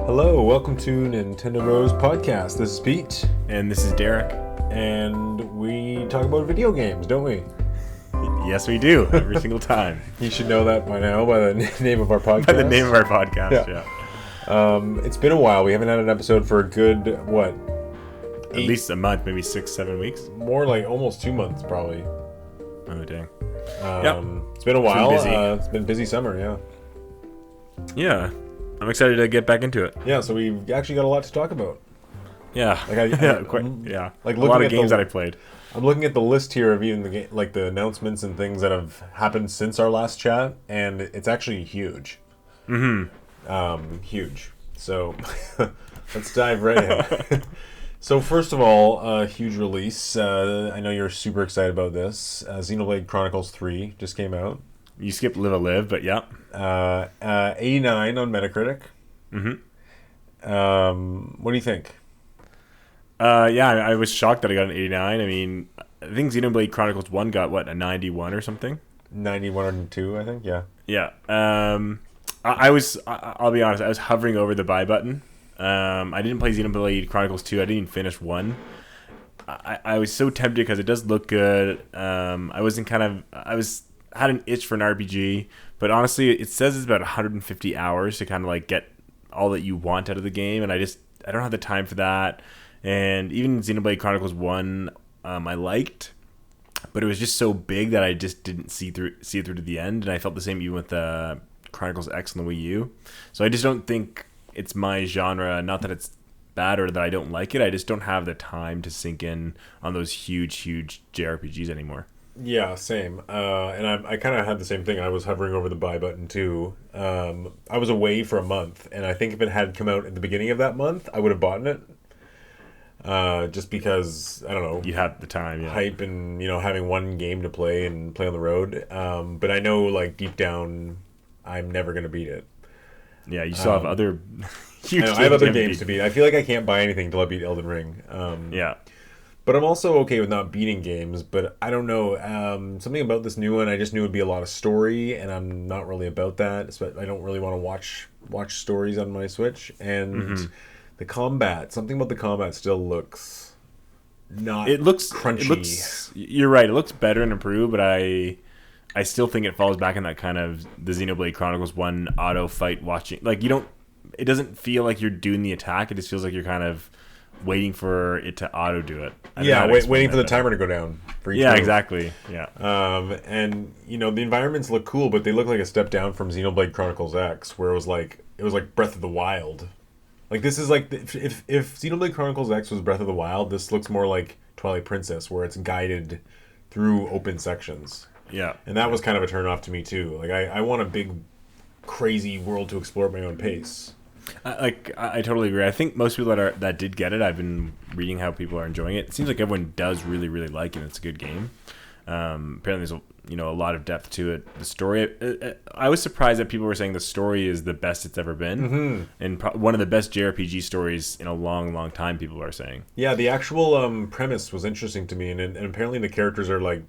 Hello, welcome to Nintendo Bros Podcast. This is Pete. And this is Derek. And we talk about video games, don't we? Yes, we do. Every single time. You should know that by now, by the name of our podcast. By the name of our podcast, yeah. It's been a while. We haven't had an episode for a good, At least a month, maybe 6-7 weeks. More like almost 2 months, probably. Oh, dang. It's been a while. It's been busy. It's been a busy summer, yeah. Yeah. I'm excited to get back into it. Yeah, so we've actually got a lot to talk about. Yeah. Like Like a lot of games that I played. I'm looking at the list here of even the announcements and things that have happened since our last chat, and it's actually huge. Huge. So let's dive right in. So first of all, a huge release. I know you're super excited about this. Xenoblade Chronicles 3 just came out. You skipped Live a Live, but yeah. 89 on Metacritic. What do you think? I was shocked that I got an 89. I mean, I think Xenoblade Chronicles 1 got, a 91 or something? 91 and 2, I think, yeah. Yeah. I'll be honest, I was hovering over the buy button. I didn't play Xenoblade Chronicles 2. I didn't even finish 1. I was so tempted because it does look good. Had an itch for an RPG, but honestly, it says it's about 150 hours to kind of get all that you want out of the game, and I don't have the time for that. And even Xenoblade Chronicles 1, I liked, but it was just so big that I just didn't see it through to the end, and I felt the same even with Chronicles X on the Wii U. So I just don't think it's my genre. Not that it's bad or that I don't like it. I just don't have the time to sink in on those huge JRPGs anymore. Yeah, same. And I kind of had the same thing. I was hovering over the buy button too. I was away for a month, and I think if it had come out at the beginning of that month, I would have bought it. Just because, I don't know. You had the time, yeah. Hype and, having one game to play and play on the road. But I know, deep down, I'm never going to beat it. Yeah, you still have other huge games. I have other games to beat. I feel like I can't buy anything until I beat Elden Ring. Yeah. But I'm also okay with not beating games, but I don't know. Something about this new one, I just knew it would be a lot of story, and I'm not really about that. I don't really want to watch stories on my Switch. And the combat, something about the combat still looks not crunchy. You're right, it looks better and improved, but I still think it falls back in that kind of the Xenoblade Chronicles 1 auto fight watching. It doesn't feel like you're doing the attack, it just feels like you're kind of waiting for it to auto do it. Waiting for the timer to go down for each move. Exactly. Yeah. And the environments look cool, but they look like a step down from Xenoblade Chronicles X, where it was like Breath of the Wild. This is if Xenoblade Chronicles X was Breath of the Wild, this looks more like Twilight Princess, where it's guided through open sections. Yeah. And that was kind of a turn off to me too. I want a big, crazy world to explore at my own pace. I totally agree. I think most people that did get it, I've been reading how people are enjoying it. It seems like everyone does really, really like it. It's a good game. Apparently, there's a lot of depth to it. The story, I was surprised that people were saying the story is the best it's ever been, and one of the best JRPG stories in a long, long time. People are saying. Yeah, the actual premise was interesting to me, and apparently the characters are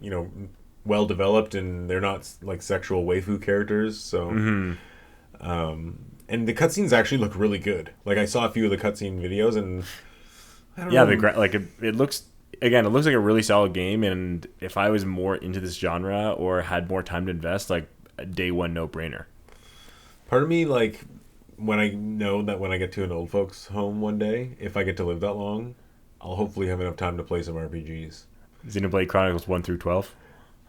well developed, and they're not sexual waifu characters. So. And the cutscenes actually look really good. I saw a few of the cutscene videos, and I don't know. It looks like a really solid game. And if I was more into this genre or had more time to invest, a day one no brainer. Part of me, when I know that when I get to an old folks' home one day, if I get to live that long, I'll hopefully have enough time to play some RPGs. Xenoblade Chronicles 1 through 12.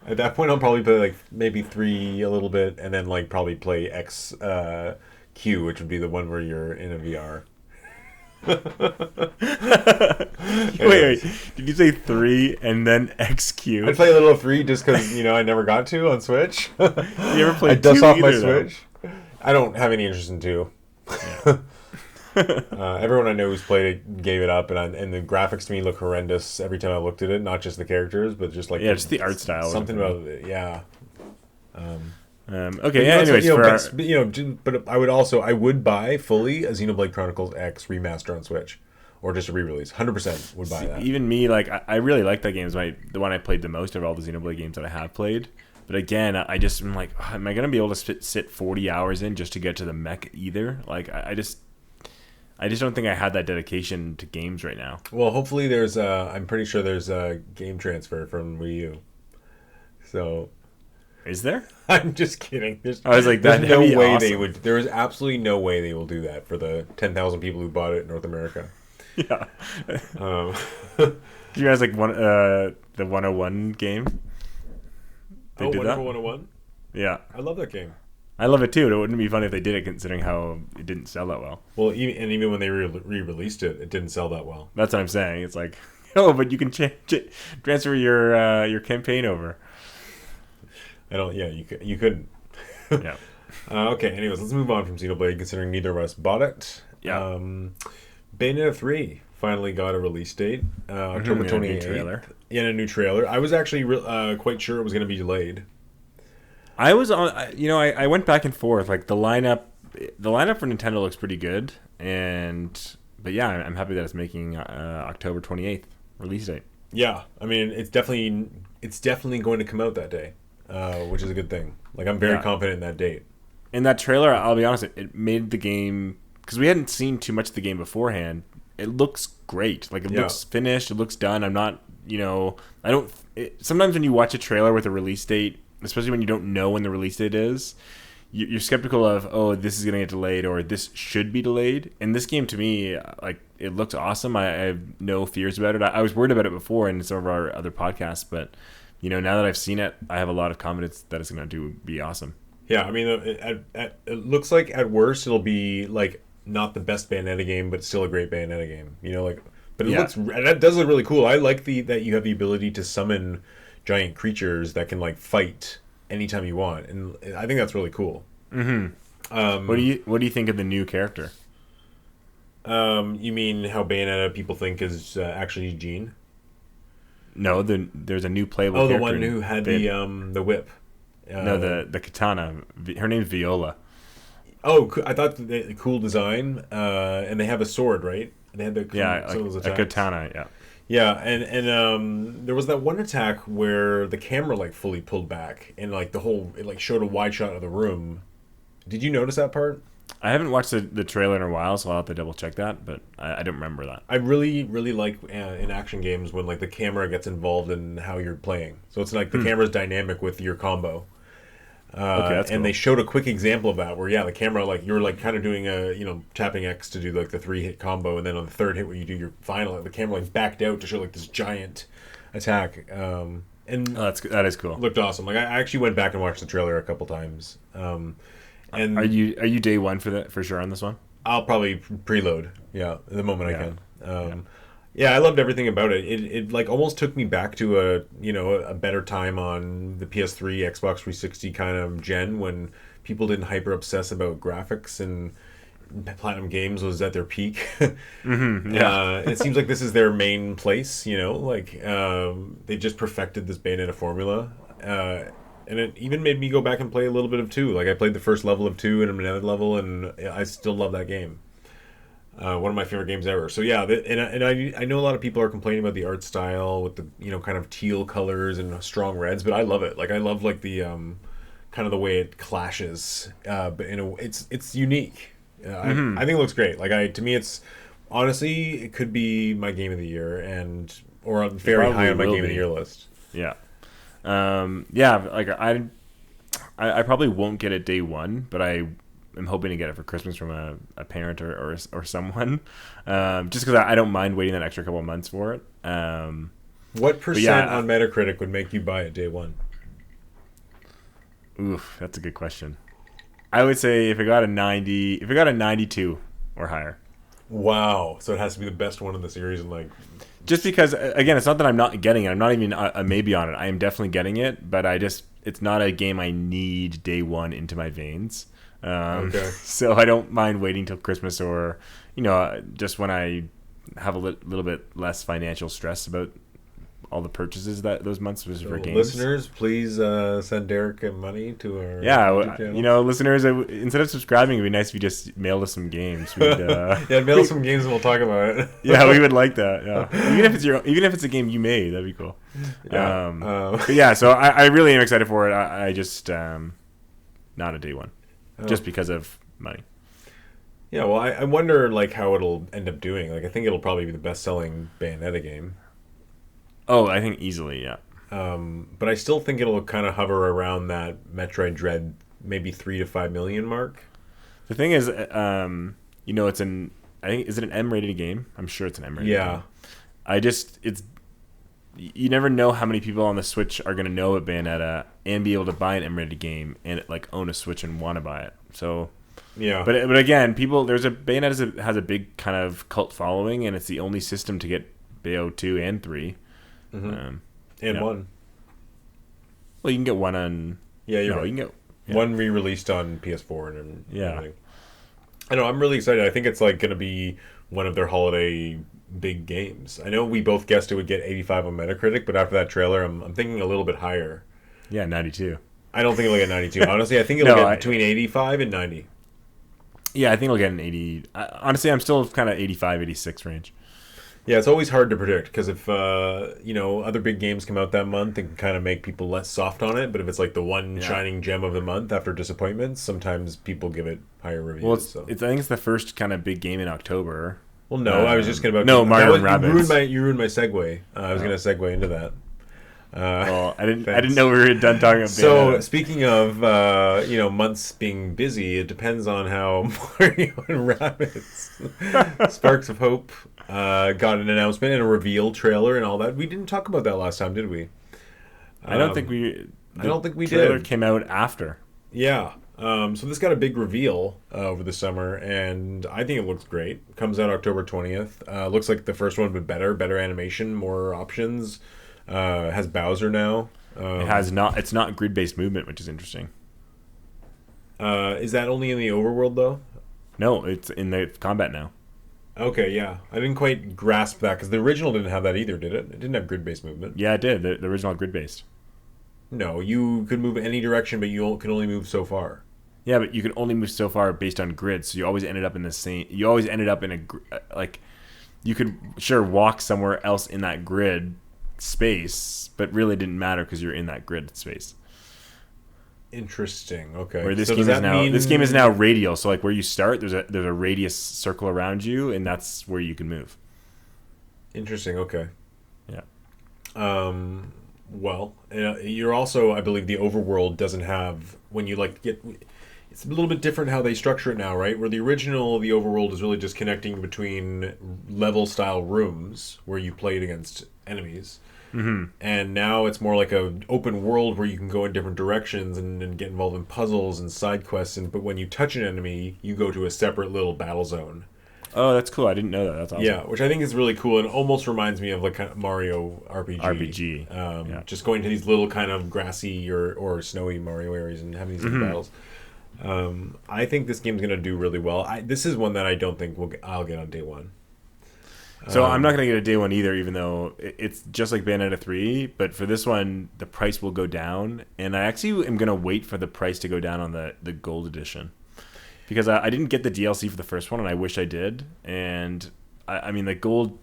At that point, I'll probably play maybe 3 a little bit, and then probably play X. Q, which would be the one where you're in a VR. Wait, did you say 3 and then XQ? I'd play a little 3 just because, I never got to on Switch. You ever played 2 I dust off my though? Switch. I don't have any interest in 2. Yeah. Everyone I know who's played it gave it up, and the graphics to me look horrendous every time I looked at it. Not just the characters, but just just the art style. Something about it, yeah. Okay. Yeah. Anyways, but I would buy fully a Xenoblade Chronicles X remaster on Switch, or just a re-release. 100% would buy that. Even me, I really like that game. It's the one I played the most of all the Xenoblade games that I have played. But again, I just am am I gonna be able to sit 40 hours in just to get to the mech either? I just don't think I had that dedication to games right now. Well, hopefully there's. I'm pretty sure there's a game transfer from Wii U. So Is there? I'm just kidding. I was like, there's that'd no be way awesome. they would. There is absolutely no way they will do that for the 10,000 people who bought it in North America. Yeah. Um, Do you guys like the 101 game? They did that. Wonderful 101. Yeah, I love that game. I love it too. It wouldn't be funny if they did it, considering how it didn't sell that well. Well, even when they re-released it, it didn't sell that well. That's what I'm saying. It's like, oh, but you can transfer your campaign over. I don't. Yeah, you couldn't. Yeah. Okay. Anyways, let's move on from Xenoblade, considering neither of us bought it. Yeah. Bayonetta 3 finally got a release date, October And a new 28th. trailer. Yeah, a new trailer. I was actually quite sure it was going to be delayed. I was on. I went back and forth. Like the lineup for Nintendo looks pretty good, but yeah, I'm happy that it's making October 28th release date. Yeah, I mean it's definitely going to come out that day, which is a good thing. Like I'm very confident in that date. In that trailer, I'll be honest, it made the game, because we hadn't seen too much of the game beforehand. It looks great. Like it looks finished. It looks done. I'm not. Sometimes when you watch a trailer with a release date, especially when you don't know when the release date is, you're skeptical of, oh, this is going to get delayed or this should be delayed. And this game, to me, like it looks awesome. I have no fears about it. I was worried about it before in some of our other podcasts, but now that I've seen it, I have a lot of confidence that it's going to be awesome. Yeah, I mean, it looks like at worst it'll be like not the best Bayonetta game, but still a great Bayonetta game. But that does look really cool. I like that you have the ability to summon giant creatures that can like fight anytime you want, and I think that's really cool. Mm-hmm. What do you think of the new character? You mean how Bayonetta people think is actually Jean? No, there's a new playable. Oh, the character one who had the whip. No, the katana. Her name's Viola. Oh, I thought cool design, and they have a sword, right? They had the a katana. Yeah. Yeah, and there was that one attack where the camera like fully pulled back and like it like showed a wide shot of the room. Did you notice that part? I haven't watched the trailer in a while, so I'll have to double check that, but I don't remember that. I really, really like in action games when like the camera gets involved in how you're playing. So it's like the camera's dynamic with your combo. Okay, that's and cool. they showed a quick example of that where the camera like you're like kind of doing tapping X to do like the 3-hit combo, and then on the third hit when you do your final, the camera like backed out to show like this giant attack. And that is cool. Looked awesome. Like I actually went back and watched the trailer a couple times. And are you day one for sure on this one? I'll probably preload. Yeah, the moment I can. Yeah, I loved everything about it. It like almost took me back to a better time on the PS3, Xbox 360 kind of gen when people didn't hyper obsess about graphics and Platinum Games was at their peak. Mm-hmm, yeah. It seems like this is their main place. They just perfected this Bayonetta formula, and it even made me go back and play a little bit of 2. Like I played the first level of 2 and another level, and I still love that game. One of my favorite games ever. So yeah, and I know a lot of people are complaining about the art style with the kind of teal colors and strong reds, but I love it. Like I love like the kind of the way it clashes, but it's unique. I think it looks great. Like to me, it's honestly it could be my game of the year or very high on my game of the year list. Yeah, Like I probably won't get it day one, but I'm hoping to get it for Christmas from a parent or someone, just because I don't mind waiting that extra couple of months for it. What percent on Metacritic would make you buy it day one? Oof, that's a good question. I would say if it got a 92 or higher. Wow, so it has to be the best one in the series, and like. Just because, again, it's not that I'm not getting it. I'm not even a maybe on it. I am definitely getting it, but it's not a game I need day one into my veins. Okay. So I don't mind waiting till Christmas or, just when I have a little bit less financial stress about all the purchases those months was for games. Listeners, please send Derek money to our YouTube channel. Listeners, instead of subscribing, it'd be nice if you just mailed us some games. We'd, mail us some games and we'll talk about it. Yeah, we would like that. Yeah, even if it's a game you made, that'd be cool. Yeah. But yeah, so I really am excited for it. I just not a day one, just because of money. Yeah, well, I wonder like how it'll end up doing. Like, I think it'll probably be the best-selling Bayonetta game. Oh, I think easily, yeah. But I still think it'll kind of hover around that Metroid Dread, maybe 3 to 5 million mark. The thing is, it's I think, is it an M-rated game? I'm sure it's an M-rated Yeah. game. It's you never know how many people on the Switch are going to know about Bayonetta and be able to buy an M-rated game and like own a Switch and want to buy it. So, Yeah. but again, Bayonetta has a big kind of cult following, and it's the only system to get Bayo 2 and 3. Mm-hmm. And yeah. One. Well, you can get one on. Yeah, you're no, right. You can get one re-released on PS4 and yeah. everything. I know. I'm really excited. I think it's like going to be one of their holiday big games. I know we both guessed it would get 85 on Metacritic, but after that trailer, I'm thinking a little bit higher. Yeah, 92. I don't think it'll get 92. Honestly, I think it'll get between 85 and 90. Yeah, I think it'll get an 80. Honestly, I'm still kind of 85, 86 range. Yeah, it's always hard to predict because if other big games come out that month, it can kind of make people less soft on it. But if it's like the one shining gem of the month after disappointments, sometimes people give it higher reviews. Well, I think it's the first kind of big game in October. Well, no, I was just going to... Mario and Rabbids. You ruined my segue. I was going to segue into that. Well, I didn't know we were done talking about So, speaking of, months being busy, it depends on how Mario and Rabbids Sparks of Hope got an announcement and a reveal trailer and all that. We didn't talk about that last time, did we? I don't think we did. Trailer came out after. Yeah. So this got a big reveal over the summer, and I think it looks great. It comes out October 20th. Looks like the first one, but better animation, more options. Has Bowser now. It's not grid-based movement, which is interesting. Is that only in the overworld though? No, it's in the combat now. Okay, yeah. I didn't quite grasp that because the original didn't have that either, did it? It didn't have grid-based movement. Yeah, it did. The original grid-based. No, you could move any direction, but you could only move so far. Yeah, but you can only move so far based on grids. So you always ended up in the same. You always ended up in a you could walk somewhere else in that grid space, but really didn't matter because you're in that grid space. Interesting. Okay. Where this game is now radial. So like where you start, there's a radius circle around you, and that's where you can move. Interesting. Okay. Yeah. Well, you're also, I believe, the overworld doesn't have when you get. It's a little bit different how they structure it now, right? Where the original, the overworld is really just connecting between level-style rooms where you played against enemies. Mm-hmm. And now it's more like a open world where you can go in different directions and get involved in puzzles and side quests. But when you touch an enemy, you go to a separate little battle zone. Oh, that's cool. I didn't know that. That's awesome. Yeah, which I think is really cool and almost reminds me of like kind of Mario RPG. Just going to these little kind of grassy or snowy Mario areas and having these battles. I think this game's going to do really well. This is one that I don't think I'll get on day one. So I'm not going to get a day one either, even though it's just like Bayonetta 3. But for this one, the price will go down. And I actually am going to wait for the price to go down on the gold edition. Because I didn't get the DLC for the first one, and I wish I did. And, I mean, the gold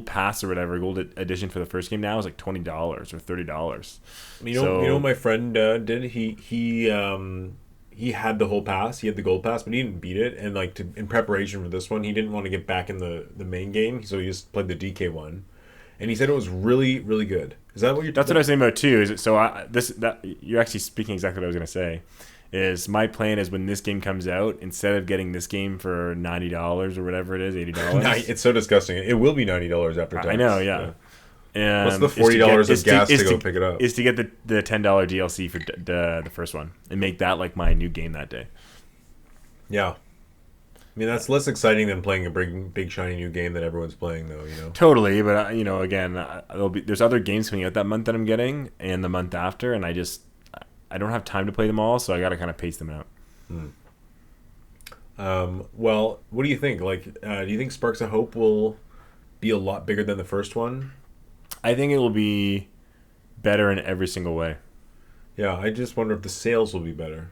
pass or whatever, gold edition for the first game now is like $20 or $30. You know what my friend did? He had the whole pass. He had the gold pass, but he didn't beat it. And in preparation for this one, he didn't want to get back in the main game, so he just played the DK one. And he said it was really, really good. Is that what you're? That's what I was saying about too. Is it so? You're actually speaking exactly what I was going to say. Is my plan is when this game comes out, instead of getting this game for $90 or whatever it is, $80. It's so disgusting. It will be $90 after tax. I know, yeah. What's the $40 of gas to go pick it up? Is to get the $10 DLC for the first one and make that like my new game that day. Yeah. I mean, that's less exciting than playing a big shiny new game that everyone's playing, though. Totally, but again, there's other games coming out that month that I'm getting, and the month after, and I don't have time to play them all, so I got to kind of pace them out. Well, what do you think? Do you think Sparks of Hope will be a lot bigger than the first one? I think it will be better in every single way. Yeah, I just wonder if the sales will be better.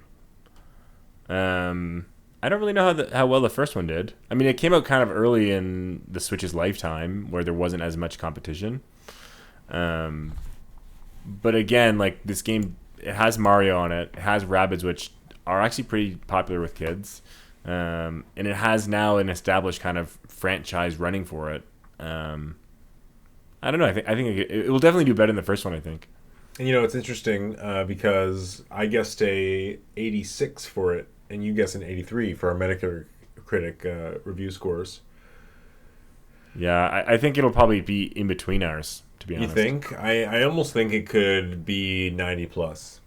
I don't really know how well the first one did. I mean, it came out kind of early in the Switch's lifetime, where there wasn't as much competition. But again, like this game, it has Mario on it. It has Rabbids, which are actually pretty popular with kids. and it has now an established kind of franchise running for it. I don't know. I think it will definitely do better than the first one. I think. And it's interesting because I guessed a 86 for it, and you guessed an 83 for our Metacritic review scores. Yeah, I think it'll probably be in between ours. To be honest, You think? I almost think it could be 90 plus.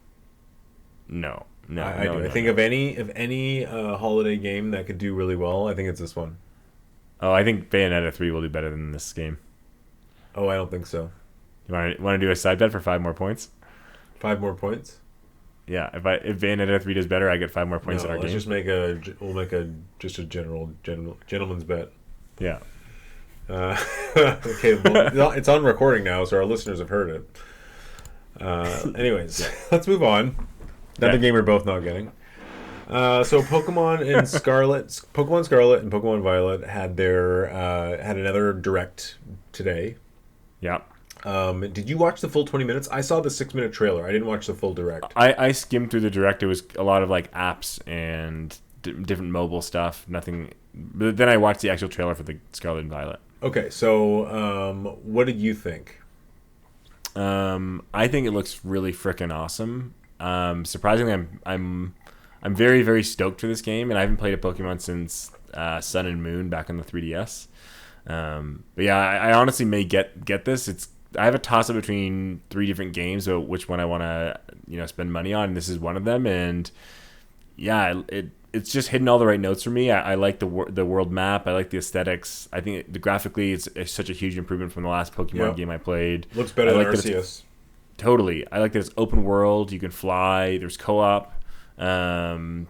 no, I do. I think of any holiday game that could do really well, I think it's this one. Oh, I think Bayonetta 3 will do better than this game. Oh, I don't think so. You want to do a side bet for 5 more points? 5 more points? Yeah, if Bayonetta 3 does better, I get 5 more points No, in our let's game. just we'll make a gentleman's bet. Yeah. Okay, well, it's on recording now, so our listeners have heard it. Anyways, let's move on. Another game we're both not getting. So Pokemon Scarlet and Pokemon Violet had another direct today. Yeah. Did you watch the full 20 minutes? I saw the 6-minute trailer. I didn't watch the full direct. I skimmed through the direct. It was a lot of like apps and different mobile stuff. Nothing. But then I watched the actual trailer for the Scarlet and Violet. Okay, so what did you think? I think it looks really freaking awesome. Surprisingly, I'm very, very stoked for this game, and I haven't played a Pokemon since Sun and Moon back on the 3DS. But yeah, I honestly may get this. I have a toss up between 3 different games, so which one I want to spend money on. And this is one of them, and yeah, it's just hitting all the right notes for me. I like the world map. I like the aesthetics. I think graphically, it's such a huge improvement from the last Pokemon game I played. Looks better than like Arceus. Totally. I like that it's open world. You can fly. There's co-op. Can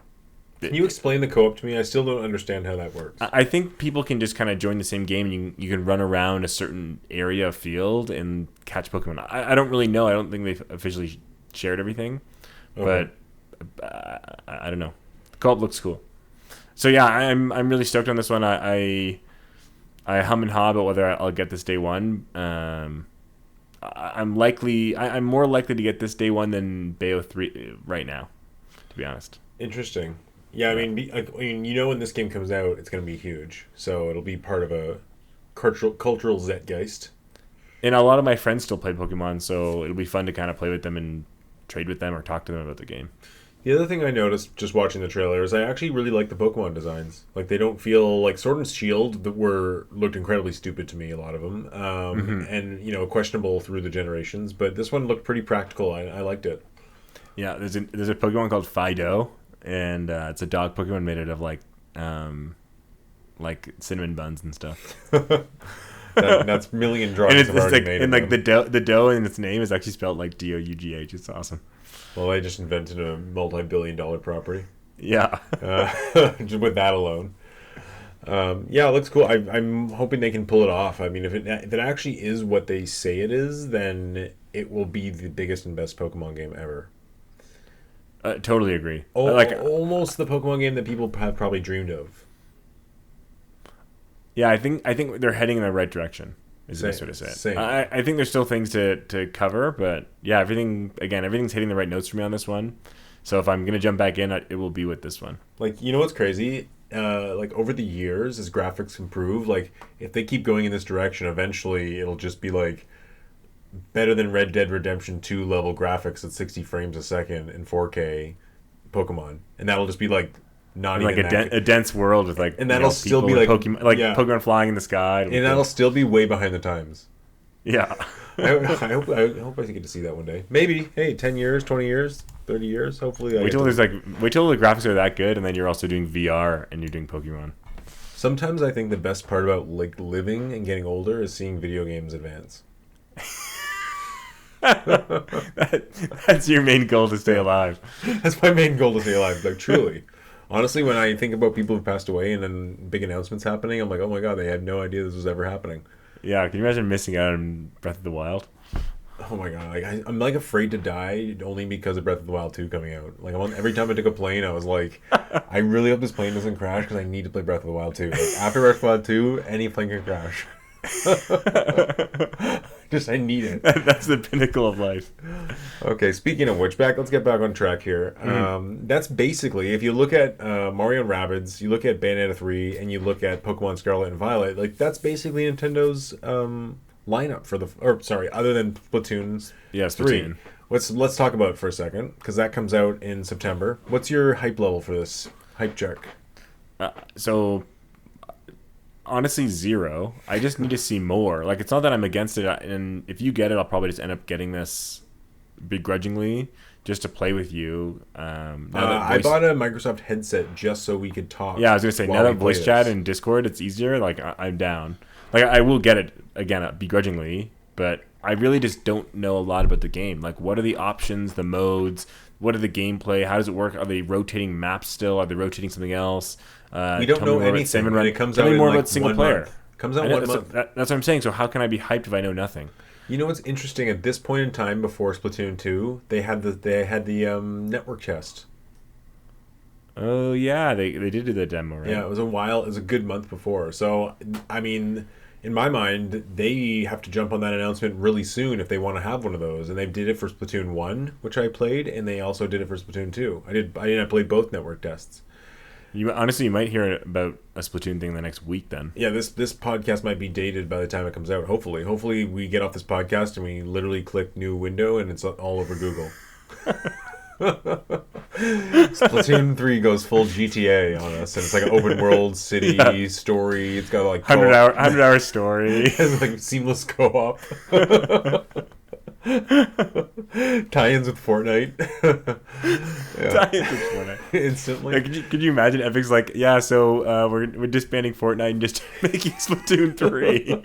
you explain the co-op to me? I still don't understand how that works. I think people can just kind of join the same game, and you can run around a certain area of field and catch Pokemon. I don't really know. I don't think they've officially shared everything, Okay. but I don't know. The co-op looks cool. So yeah, I'm really stoked on this one. I hum and haw about whether I'll get this day one. I'm more likely to get this day one than Bayo 3 right now, to be honest. Interesting. Yeah, I mean, when this game comes out, it's going to be huge. So it'll be part of a cultural zeitgeist. And a lot of my friends still play Pokemon, so it'll be fun to kind of play with them and trade with them or talk to them about the game. The other thing I noticed just watching the trailer is I actually really like the Pokemon designs. Like, they don't feel like Sword and Shield looked incredibly stupid to me, a lot of them, and questionable through the generations. But this one looked pretty practical. I liked it. Yeah, there's a Pokemon called Fido, and it's a dog Pokemon made out of like cinnamon buns and stuff. That's million drawings and I've already like, made. And like the dough in its name is actually spelled like Dough. It's awesome. Well, I just invented a multi-billion-dollar property. Yeah. Just with that alone. Yeah, it looks cool. I'm hoping they can pull it off. I mean, if it actually is what they say it is, then it will be the biggest and best Pokemon game ever. Totally agree. Almost the Pokemon game that people have probably dreamed of. Yeah, I think they're heading in the right direction. Is the best way to say it. Same. I think there's still things to cover, but yeah, everything's hitting the right notes for me on this one. So if I'm gonna jump back in, it will be with this one. Like, you know what's crazy? Like, over the years, as graphics improve, like, if they keep going in this direction, eventually it'll just be like better than Red Dead Redemption 2 level graphics at 60 frames a second in 4K Pokemon, and that'll just be like not like even a dense world with like, and that'll still be like Pokemon flying in the sky, and that'll still be way behind the times. Yeah. I hope I get to see that one day. Maybe. Hey, 10 years, 20 years, 30 years. Hopefully. Wait till the graphics are that good, and then you're also doing VR and you're doing Pokemon. Sometimes I think the best part about like living and getting older is seeing video games advance. That's your main goal, to stay alive. That's my main goal, to stay alive. Like, truly. Honestly, when I think about people who passed away and then big announcements happening, I'm like, oh my god, they had no idea this was ever happening. Yeah, can you imagine missing out on Breath of the Wild? Oh my god, like, I'm like afraid to die only because of Breath of the Wild 2 coming out. Like, every time I took a plane, I was like, I really hope this plane doesn't crash because I need to play Breath of the Wild 2. Like, after Breath of the Wild 2, any plane can crash. Just I need it. That's the pinnacle of life. Okay, speaking of which, let's get back on track here. That's basically, if you look at Mario and Rabbids, you look at Bayonetta 3, and you look at Pokemon Scarlet and Violet, like that's basically Nintendo's lineup for other than Splatoon Yeah, 3. Splatoon. Let's talk about it for a second, because that comes out in September. What's your hype level for this? Hype check. So honestly, 0. I just need to see more. Like, it's not that I'm against it, and if you get it, I'll probably just end up getting this begrudgingly just to play with you. I bought a Microsoft headset just so we could talk. Yeah, I was gonna say, now while that we play voice chat this. and Discord, it's easier. Like, I'm down. Like, I will get it again begrudgingly, but I really just don't know a lot about the game. Like, what are the options, the modes? What are the gameplay? How does it work? Are they rotating maps still? Are they rotating something else? We don't know anything. And it comes out in more like about single 1 player. month. Comes out 1 month. That's what I'm saying. So how can I be hyped if I know nothing? You know what's interesting? At this point in time, before Splatoon 2, they had the network test. Oh yeah, they did do the demo, right? Yeah, it was a while. It was a good month before. So I mean, in my mind, they have to jump on that announcement really soon if they want to have one of those. And they did it for Splatoon 1, which I played, and they also did it for Splatoon 2. I played both network tests. You might hear about a Splatoon thing the next week then. Yeah, this podcast might be dated by the time it comes out. Hopefully we get off this podcast and we literally click new window and it's all over Google. Splatoon 3 goes full GTA on us, and it's like an open world city story. It's got like 100-hour story. It's like seamless co-op. Tie-ins with Fortnite. Tie-ins with Fortnite. Instantly. Like, could you imagine Epic's like, yeah, so we're disbanding Fortnite and just making Splatoon 3.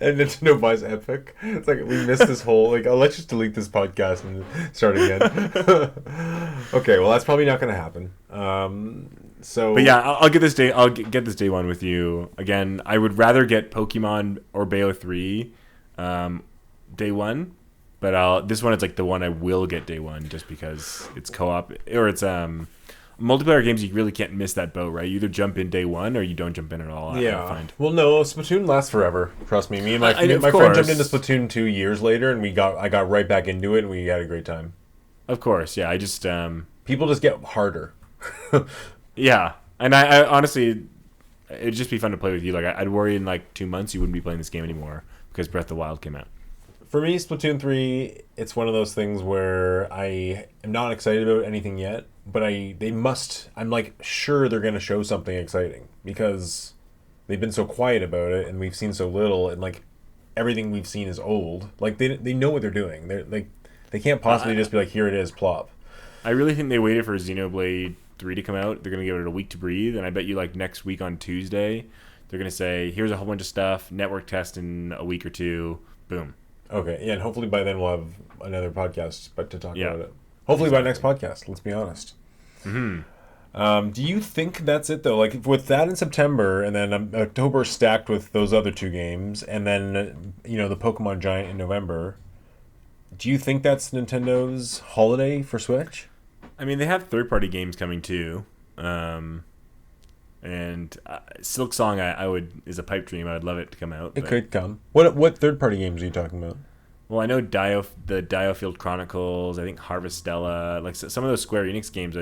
And Nintendo buys Epic. It's like, we missed this whole, like, let's just delete this podcast and start again. Okay, well, that's probably not going to happen. But yeah, I'll get this day. I'll get this day one with you again. I would rather get Pokemon or Bayo 3 day one, but this one is like the one I will get day one just because it's co-op or it's multiplayer games. You really can't miss that boat, right? You either jump in day one or you don't jump in at all. Yeah. I find. Well, no, Splatoon lasts forever. Trust me. Me and my friend jumped into Splatoon 2 years later, and I got right back into it, and we had a great time. Of course, yeah. I just people just get harder. Yeah, and I honestly, it'd just be fun to play with you. Like, I'd worry in like 2 months you wouldn't be playing this game anymore because Breath of the Wild came out. For me, Splatoon 3, it's one of those things where I am not excited about anything yet, but I'm like sure they're going to show something exciting because they've been so quiet about it and we've seen so little, and like everything we've seen is old. Like they know what they're doing. They're like, they can't possibly just be like, here it is, plop. I really think they waited for Xenoblade 3 to come out. They're going to give it a week to breathe, and I bet you like next week on Tuesday, they're going to say, here's a whole bunch of stuff, network test in a week or two, boom. Okay, yeah, and hopefully by then we'll have another podcast to talk about it. Hopefully by next podcast, let's be honest. Mm-hmm. Do you think that's it, though? Like, with that in September, and then October stacked with those other 2 games, and then, the Pokemon Giant in November, do you think that's Nintendo's holiday for Switch? I mean, they have third-party games coming, too. And Silk Song is a pipe dream. I would love it to come out. It could come. What third-party games are you talking about? Well, I know the Diofield Chronicles, I think Harvestella, like some of those Square Enix games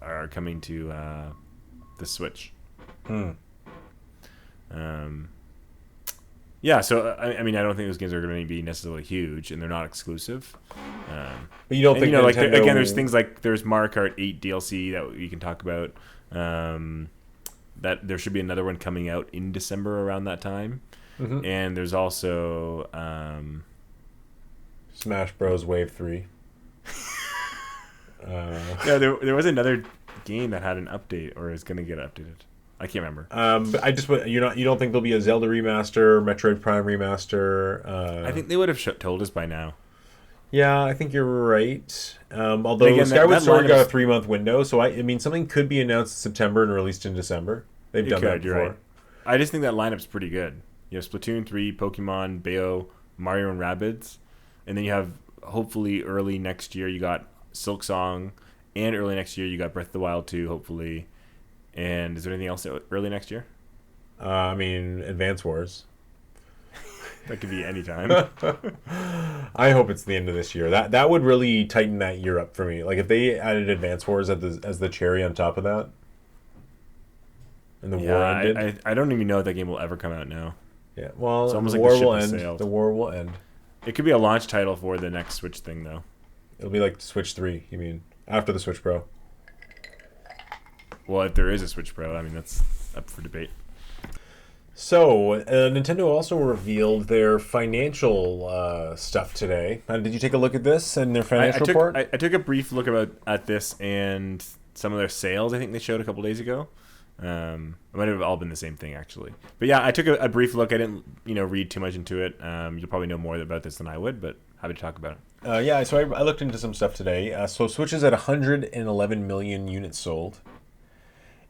are coming to the Switch. Yeah, so I mean, I don't think those games are going to be necessarily huge, and they're not exclusive. But you don't think like Nintendo... again, there's things like there's Mario Kart 8 DLC that we can talk about. That there should be another one coming out in December around that time, and there's also Smash Bros. Wave 3. Yeah, there was another game that had an update or is going to get updated. I can't remember. But you don't think there'll be a Zelda remaster, Metroid Prime remaster? I think they would have told us by now. Yeah, I think you're right. Although again, Skyward Sword got a 3-month window, so I mean something could be announced in September and released in December. They've done that before. Right. I just think that lineup's pretty good. You have Splatoon 3, Pokemon, Bayo, Mario, and Rabbids, and then you have hopefully early next year you got Silk Song, and early next year you got Breath of the Wild 2, hopefully. And is there anything else early next year? I mean, Advance Wars. That could be any time. I hope it's the end of this year. That would really tighten that year up for me. Like if they added Advance Wars as the cherry on top of that, and the war Yeah, ended. I don't even know if that game will ever come out now. Yeah, well, It's almost the like the war ship will has end. sailed. The war will end. It could be a launch title for the next Switch thing, though. It'll be like Switch 3, you mean? After the Switch Pro. Well, if there is a Switch Pro, I mean, that's up for debate. So, Nintendo also revealed their financial stuff today. Did you take a look at this and their financial report? I took a brief look at this and some of their sales. I think they showed a couple days ago. It might have all been the same thing, actually. But yeah, I took a brief look. I didn't, read too much into it. You'll probably know more about this than I would, but happy to talk about it. Yeah, so I looked into some stuff today. So Switch is at 111 million units sold.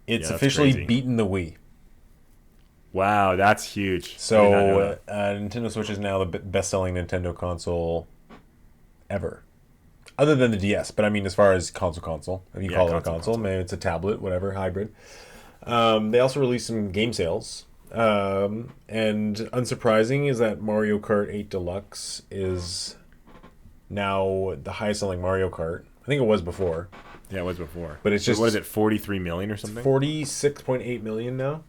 It's officially crazy. beaten the Wii. Wow, that's huge. So Nintendo Switch is now the best-selling Nintendo console ever. Other than the DS, but I mean as far as console. If you call it a console, maybe it's a tablet, whatever, hybrid. They also released some game sales. And unsurprising is that Mario Kart 8 Deluxe is now the highest selling Mario Kart. I think it was before. Yeah, it was before. But it's just... What is it, 43 million or something? 46.8 million now.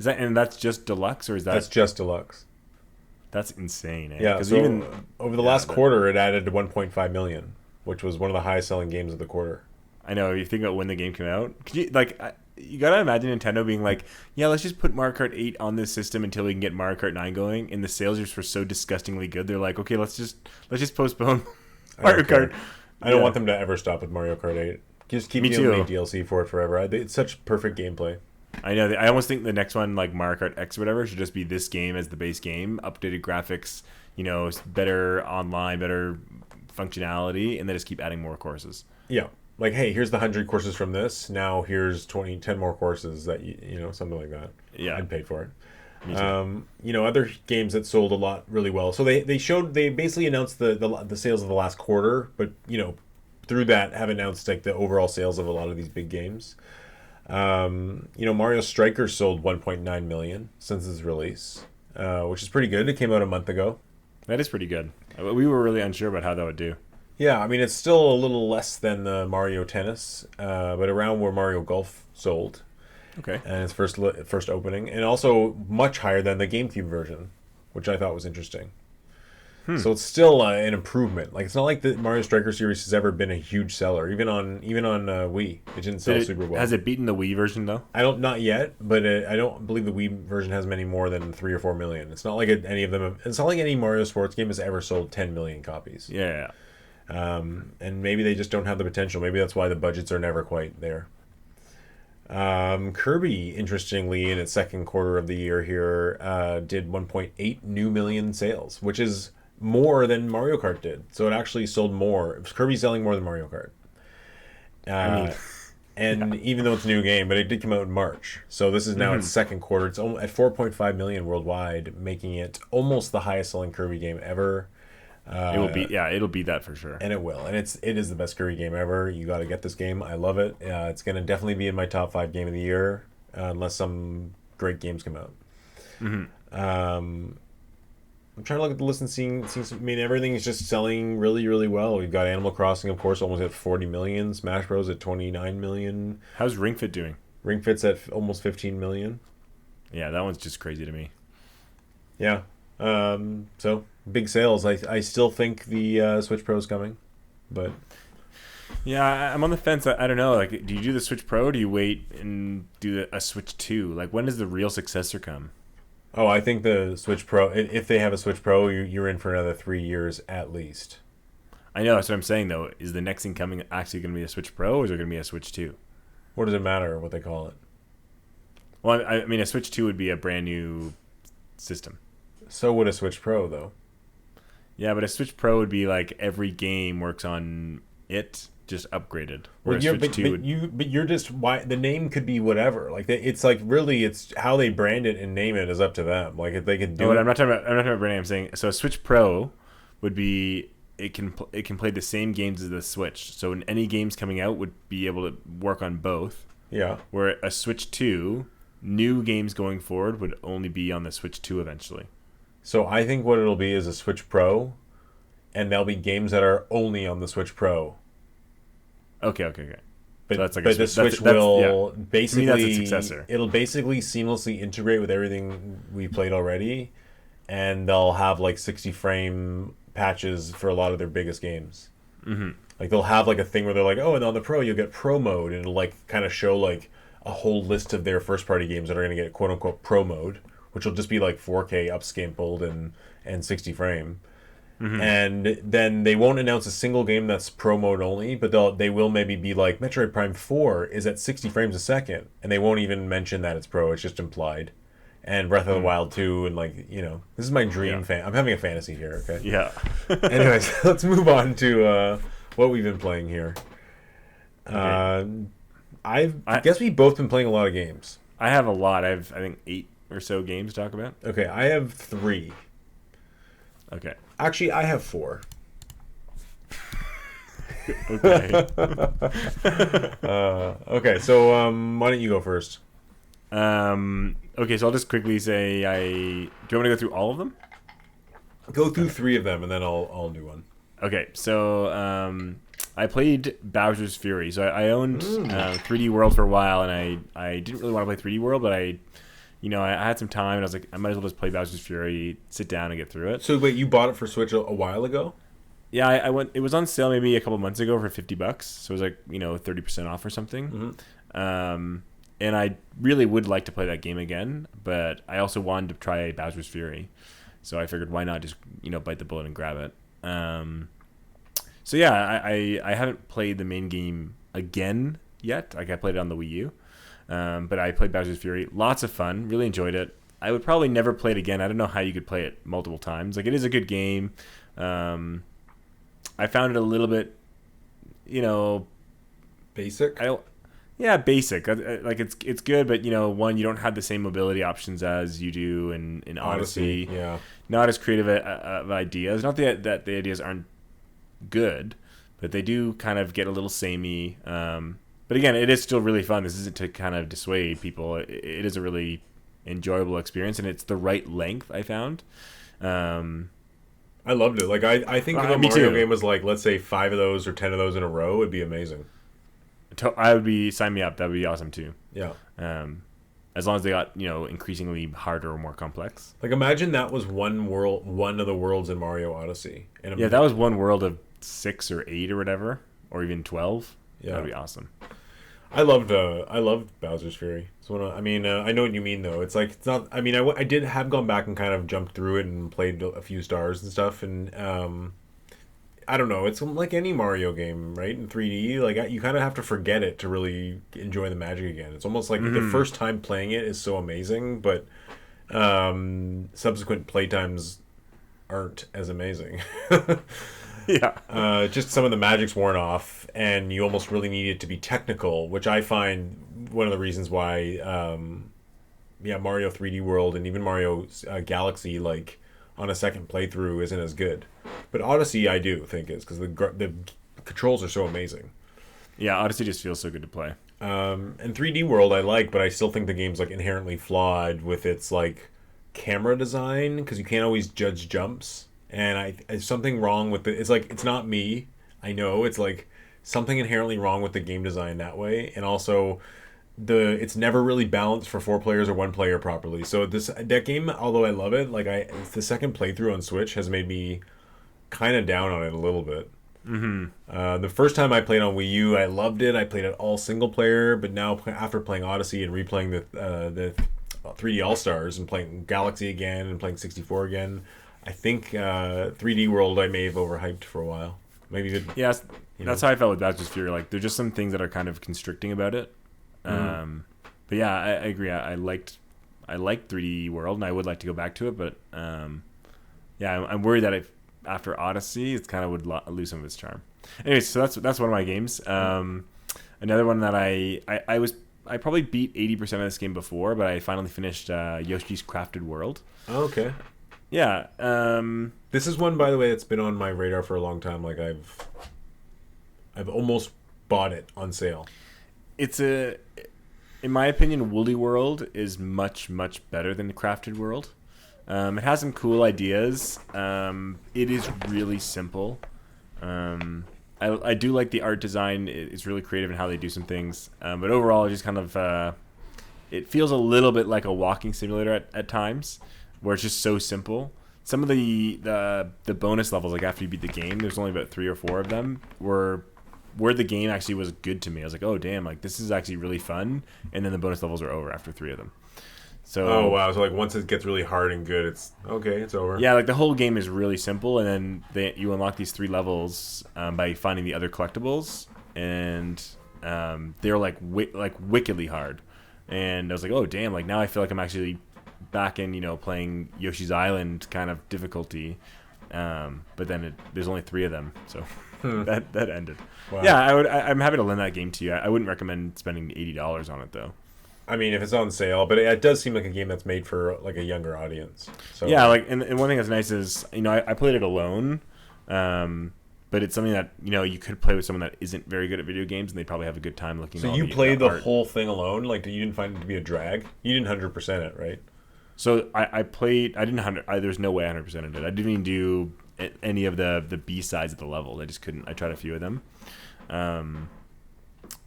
And that's just Deluxe, or is that... That's just Deluxe. That's insane, eh? Yeah, so over the last quarter, it added 1.5 million, which was one of the highest selling games of the quarter. I know. You think about when the game came out. Could you you gotta imagine Nintendo being like, yeah, let's just put Mario Kart 8 on this system until we can get Mario Kart 9 going, and the sales just were so disgustingly good. They're like, okay, let's just postpone Mario Kart. I don't want them to ever stop with Mario Kart 8. Just keep doing DLC for it forever. It's such perfect gameplay. I know. I almost think the next one, like Mario Kart X or whatever, should just be this game as the base game, updated graphics, better online, better functionality, and then just keep adding more courses. Yeah. Like, hey, here's the 100 courses from this. Now here's 10 more courses that, something like that. Yeah. I'd pay for it. Me too. Other games that sold a lot really well. So they basically announced the sales of the last quarter, but, through that have announced like the overall sales of a lot of these big games. Mario Strikers sold 1.9 million since its release, which is pretty good. It came out a month ago. That is pretty good. We were really unsure about how that would do. Yeah, I mean, it's still a little less than the Mario Tennis, but around where Mario Golf sold. Okay. And its first opening, and also much higher than the GameCube version, which I thought was interesting. So it's still an improvement. Like, it's not like the Mario Striker series has ever been a huge seller. Even on Wii, it didn't sell super well. Has it beaten the Wii version though? Not yet, but I don't believe the Wii version has many more than 3 or 4 million. It's not like any of them. It's not like any Mario sports game has ever sold 10 million copies. Yeah. And maybe they just don't have the potential. Maybe that's why the budgets are never quite there. Kirby, interestingly, in its second quarter of the year here, did 1.8 million sales, which is more than Mario Kart did. So it actually sold more. Kirby's selling more than Mario Kart. Even though it's a new game, but it did come out in March. So this is now its second quarter. It's at 4.5 million worldwide, making it almost the highest selling Kirby game ever. It'll be that for sure. And it will. And it is the best Kirby game ever. You got to get this game. I love it. It's going to definitely be in my top 5 game of the year, unless some great games come out. I'm trying to look at the list and seeing everything is just selling really, really well. We've got Animal Crossing, of course, almost at 40 million. Smash Bros. At 29 million. How's Ring Fit doing? Ring Fit's at almost 15 million. Yeah, that one's just crazy to me. Yeah. So, big sales. I still think the Switch Pro is coming, but... Yeah, I'm on the fence. I don't know. Like, do you do the Switch Pro, or do you wait and do a Switch 2? Like, when does the real successor come? Oh, I think the Switch Pro, if they have a Switch Pro, you're in for another 3 years at least. I know, that's what I'm saying, though. Is the next thing coming actually going to be a Switch Pro, or is it going to be a Switch 2? What does it matter what they call it? Well, I mean, a Switch 2 would be a brand new system. So would a Switch Pro, though. Yeah, but a Switch Pro would be like every game works on it, just upgraded. Where you're just the name could be whatever. Like it's like really, it's how they brand it and name it is up to them. Like if they can do. No, I'm not talking about branding. I'm saying so. A Switch Pro would be it can play the same games as the Switch. So in any games coming out would be able to work on both. Yeah. Where a Switch 2, new games going forward would only be on the Switch 2 eventually. So I think what it'll be is a Switch Pro, and there'll be games that are only on the Switch Pro. Okay. But, So that's like but the Switch will basically, to me, that's a successor. It'll basically seamlessly integrate with everything we played already, and they'll have like 60 frame patches for a lot of their biggest games. Mm-hmm. Like they'll have like a thing where they're like, oh, and on the Pro you'll get Pro mode, and it'll like kind of show like a whole list of their first party games that are going to get quote unquote Pro mode, which will just be like 4K upscaled and 60 frame. Mm-hmm. And then they won't announce a single game that's Pro mode only, but they will maybe be like Metroid Prime 4 is at 60 frames a second, and they won't even mention that it's Pro. It's just implied. And Breath of the Wild 2, and like, you know, this is my dream I'm having a fantasy here, okay? Yeah. Anyways, let's move on to what we've been playing here. Okay. I guess we've both been playing a lot of games. I have a lot. I think 8 or so games to talk about. Okay, I have 3. Okay. Actually, I have 4. Okay. Okay, so why don't you go first? Okay, so I'll just quickly say do you want me to go through all of them? Go through 3 of them, and then I'll do one. Okay, so I played Bowser's Fury. So I owned 3D World for a while, and I didn't really want to play 3D World, but I had some time, and I was like, I might as well just play Bowser's Fury, sit down, and get through it. So wait, you bought it for Switch a while ago? Yeah, I went. It was on sale maybe a couple months ago for $50, so it was like 30% off or something. Mm-hmm. And I really would like to play that game again, but I also wanted to try Bowser's Fury, so I figured why not just bite the bullet and grab it. So yeah, I haven't played the main game again yet. Like I played it on the Wii U, but I played Bowser's Fury. Lots of fun. Really enjoyed it. I would probably never play it again. I don't know how you could play it multiple times. Like it is a good game. I found it a little bit, basic. Basic. Like it's good, but one, you don't have the same mobility options as you do in Odyssey. Yeah. Not as creative of ideas. Not that the ideas aren't good, but they do kind of get a little samey. But again, it is still really fun. This isn't to kind of dissuade people. It is a really enjoyable experience, and it's the right length, I found. I loved it. Like I think if a Mario game was like, let's say 5 of those or 10 of those in a row, it'd be amazing. I would be sign me up. That would be awesome too. Yeah. As long as they got increasingly harder or more complex. Like imagine that was one of the worlds in Mario Odyssey. Yeah, that was one world of 6 or 8 or whatever, or even 12. Yeah, that'd be awesome. I loved Bowser's Fury. So I know what you mean though. It's like it's not. I mean, I did have gone back and kind of jumped through it and played a few stars and stuff, and I don't know. It's like any Mario game, right? In 3D, like you kind of have to forget it to really enjoy the magic again. It's almost like the first time playing it is so amazing, but subsequent playtimes aren't as amazing. Yeah. Just some of the magic's worn off, and you almost really need it to be technical, which I find one of the reasons why, Mario 3D World and even Mario Galaxy, like on a second playthrough, isn't as good. But Odyssey, I do think is because the controls are so amazing. Yeah, Odyssey just feels so good to play. And 3D World I like, but I still think the game's like inherently flawed with its like camera design because you can't always judge jumps. And there's something wrong with it's like it's not me. I know it's like something inherently wrong with the game design that way, and also it's never really balanced for 4 players or 1 player properly. So that game, although I love it, like the second playthrough on Switch has made me kind of down on it a little bit. Mm-hmm. The first time I played on Wii U, I loved it. I played it all single player, but now after playing Odyssey and replaying the 3D All Stars and playing Galaxy again and playing 64 again, I think 3D World I may have overhyped for a while. Maybe that's how I felt with Bowser's Fury. Like there's just some things that are kind of constricting about it. But yeah, I agree. I liked 3D World, and I would like to go back to it. But I'm worried that after Odyssey, it kind of would lose some of its charm. Anyways, so that's one of my games. Another one that I probably beat 80% of this game before, but I finally finished Yoshi's Crafted World. Oh, okay. Yeah. This is one, by the way, that's been on my radar for a long time. Like I've almost bought it on sale. In my opinion, Woolly World is much, much better than the Crafted World. It has some cool ideas. It is really simple. I do like the art design. It's really creative in how they do some things. But overall, it just kind of it feels a little bit like a walking simulator at times, where it's just so simple. Some of the bonus levels, like after you beat the game, there's only about 3 or 4 of them, where the game actually was good to me. I was like, oh damn, like this is actually really fun. And then the bonus levels are over after 3 of them. So, oh wow! So like once it gets really hard and good, it's okay. It's over. Yeah, like the whole game is really simple, and then you unlock these 3 levels by finding the other collectibles, and they're like wickedly hard. And I was like, oh damn! Like now I feel like I'm actually back in playing Yoshi's Island kind of difficulty. But then there's only 3 of them, so that ended. Wow. Yeah, I'm happy to lend that game to you. I wouldn't recommend spending $80 on it though. I mean, if it's on sale, but it does seem like a game that's made for like a younger audience. So yeah, like and one thing that's nice is I played it alone, but it's something that you could play with someone that isn't very good at video games, and they probably have a good time looking. So you played the whole thing alone? Like you didn't find it to be a drag? You didn't 100% it, right? So I played. I didn't 100. There's no way I 100%ed it. I didn't even do any of the B sides of the levels. I just couldn't. I tried a few of them.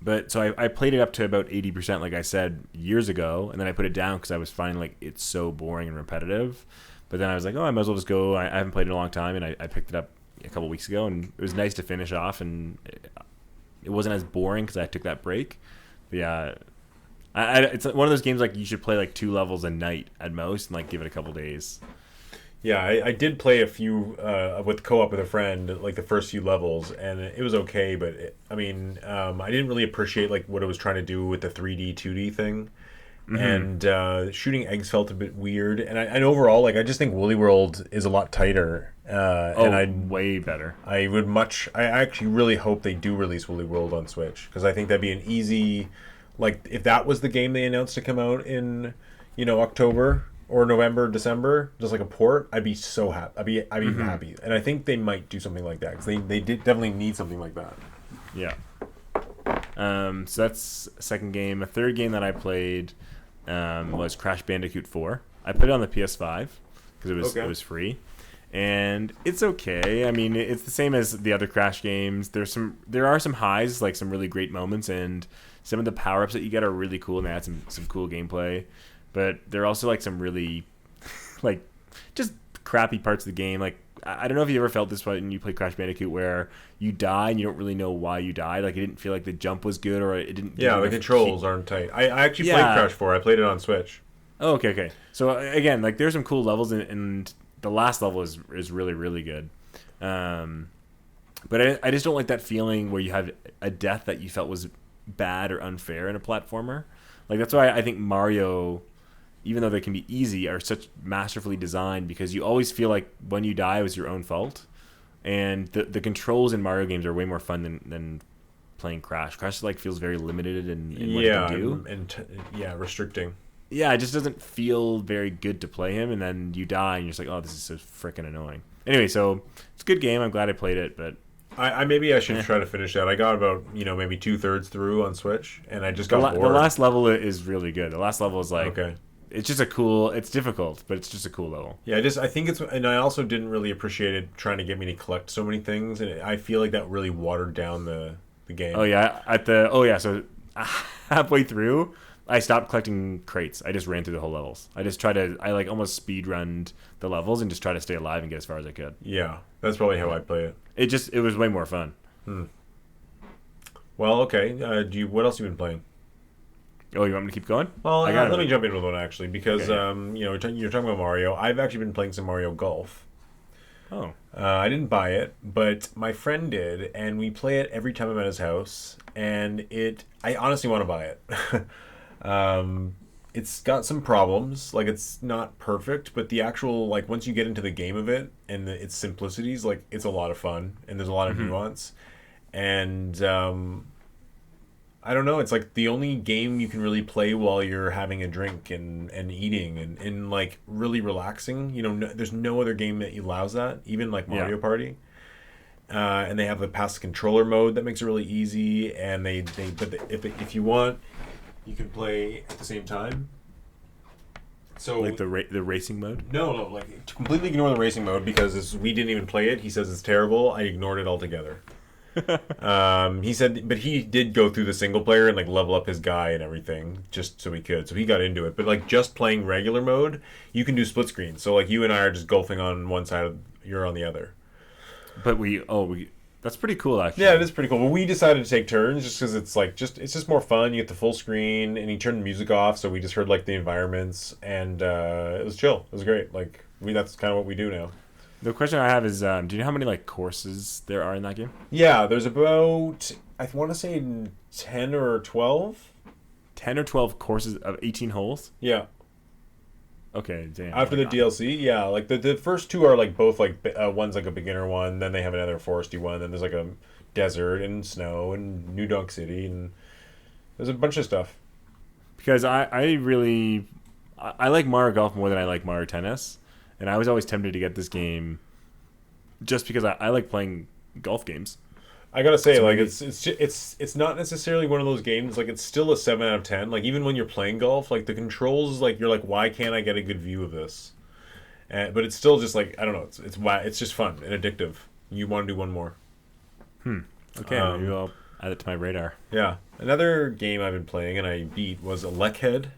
But so I played it up to about 80%, like I said, years ago, and then I put it down because I was finding like it's so boring and repetitive. But then I was like, oh, I might as well just go. I haven't played it in a long time, and I picked it up a couple weeks ago, and it was nice to finish off, and it wasn't as boring because I took that break. But yeah, it's one of those games like you should play like 2 levels a night at most, and like give it a couple days. Yeah, I did play a few with co-op with a friend, like the first few levels, and it was okay. But I didn't really appreciate like what it was trying to do with the 3D, 2D thing, and shooting eggs felt a bit weird. And overall, like I just think Woolly World is a lot tighter. Way better. I actually really hope they do release Woolly World on Switch, because I think that'd be an easy, like if that was the game they announced to come out in October or November, December, just like a port, I'd be so happy. I'd be happy, and I think they might do something like that because they definitely need something like that. Yeah. So that's a second game. A third game that I played was Crash Bandicoot 4. I put it on the PS5 because it was free, and it's okay. I mean, it's the same as the other Crash games. There are some highs, like some really great moments, and some of the power ups that you get are really cool, and they add some cool gameplay. But there are also like some really like just crappy parts of the game. Like I don't know if you ever felt this way when you play Crash Bandicoot, where you die and you don't really know why you died. Like it didn't feel like the jump was good, or it didn't. Yeah, the controls aren't tight. I actually played Crash 4. I played it on Switch. Oh, okay. So again, like there's some cool levels, and the last level is really really good. But I just don't like that feeling where you have a death that you felt was bad or unfair in a platformer. Like that's why I think Mario, even though they can be easy, are such masterfully designed, because you always feel like when you die it was your own fault. And the controls in Mario games are way more fun than playing Crash. Crash like feels very limited in what you can do. Restricting. Yeah, it just doesn't feel very good to play him, and then you die and you're just like, oh, this is so freaking annoying. Anyway, so it's a good game. I'm glad I played it, but maybe I should try to finish that. I got about maybe 2/3 through on Switch, and I just got bored. The last level is really good. The last level is like okay. It's just it's difficult, but it's just a cool level. Yeah, I think and I also didn't really appreciate it trying to get me to collect so many things, and I feel like that really watered down the game. Oh yeah, so halfway through, I stopped collecting crates. I just ran through the whole levels. I like almost speed runned the levels and just try to stay alive and get as far as I could. Yeah, that's probably how I play it. It was way more fun. Well, okay. What else have you been playing? Oh, you want me to keep going? Well, let me jump in with one actually, because okay. You're talking about Mario. I've actually been playing some Mario Golf. Oh. I didn't buy it, but my friend did, and we play it every time I'm at his house. And I honestly want to buy it. It's got some problems, like it's not perfect, but the actual like once you get into the game of it and its simplicities, like it's a lot of fun, and there's a lot of nuance, and I don't know. It's like the only game you can really play while you're having a drink and eating and like really relaxing. There's no other game that allows that, even like Mario Party. And they have the pass the controller mode that makes it really easy. And if you want, you can play at the same time. So Like the racing mode? no, like to completely ignore the racing mode because we didn't even play it. He says it's terrible. I ignored it altogether. He said, but he did go through the single player and like level up his guy and everything just so he could. So he got into it. But like just playing regular mode, you can do split screen. So like you and I are just golfing on one side, you're on the other. But that's pretty cool actually. Yeah, it is pretty cool. But we decided to take turns just because it's just more fun. You get the full screen, and he turned the music off, so we just heard like the environments, and it was chill. It was great. Like that's kind of what we do now. The question I have is, do you know how many like courses there are in that game? Yeah, there's about I want to say 10 or 12. 10 or 12 courses of 18 holes? Yeah. Okay, damn. After the DLC, yeah, like the first two are like both like one's like a beginner one, then they have another foresty one, then there's like a desert and snow and New Donk City, and there's a bunch of stuff. Because I really like Mario Golf more than I like Mario Tennis, and I was always tempted to get this game just because I like playing golf games. I gotta say, like it's not necessarily one of those games. Like it's still a 7 out of 10. Like even when you're playing golf, like the controls, like you're like, why can't I get a good view of this? But it's still just like I don't know. It's just fun and addictive. You want to do one more? Okay, maybe I'll add it to my radar. Yeah, another game I've been playing and I beat was Leckhead.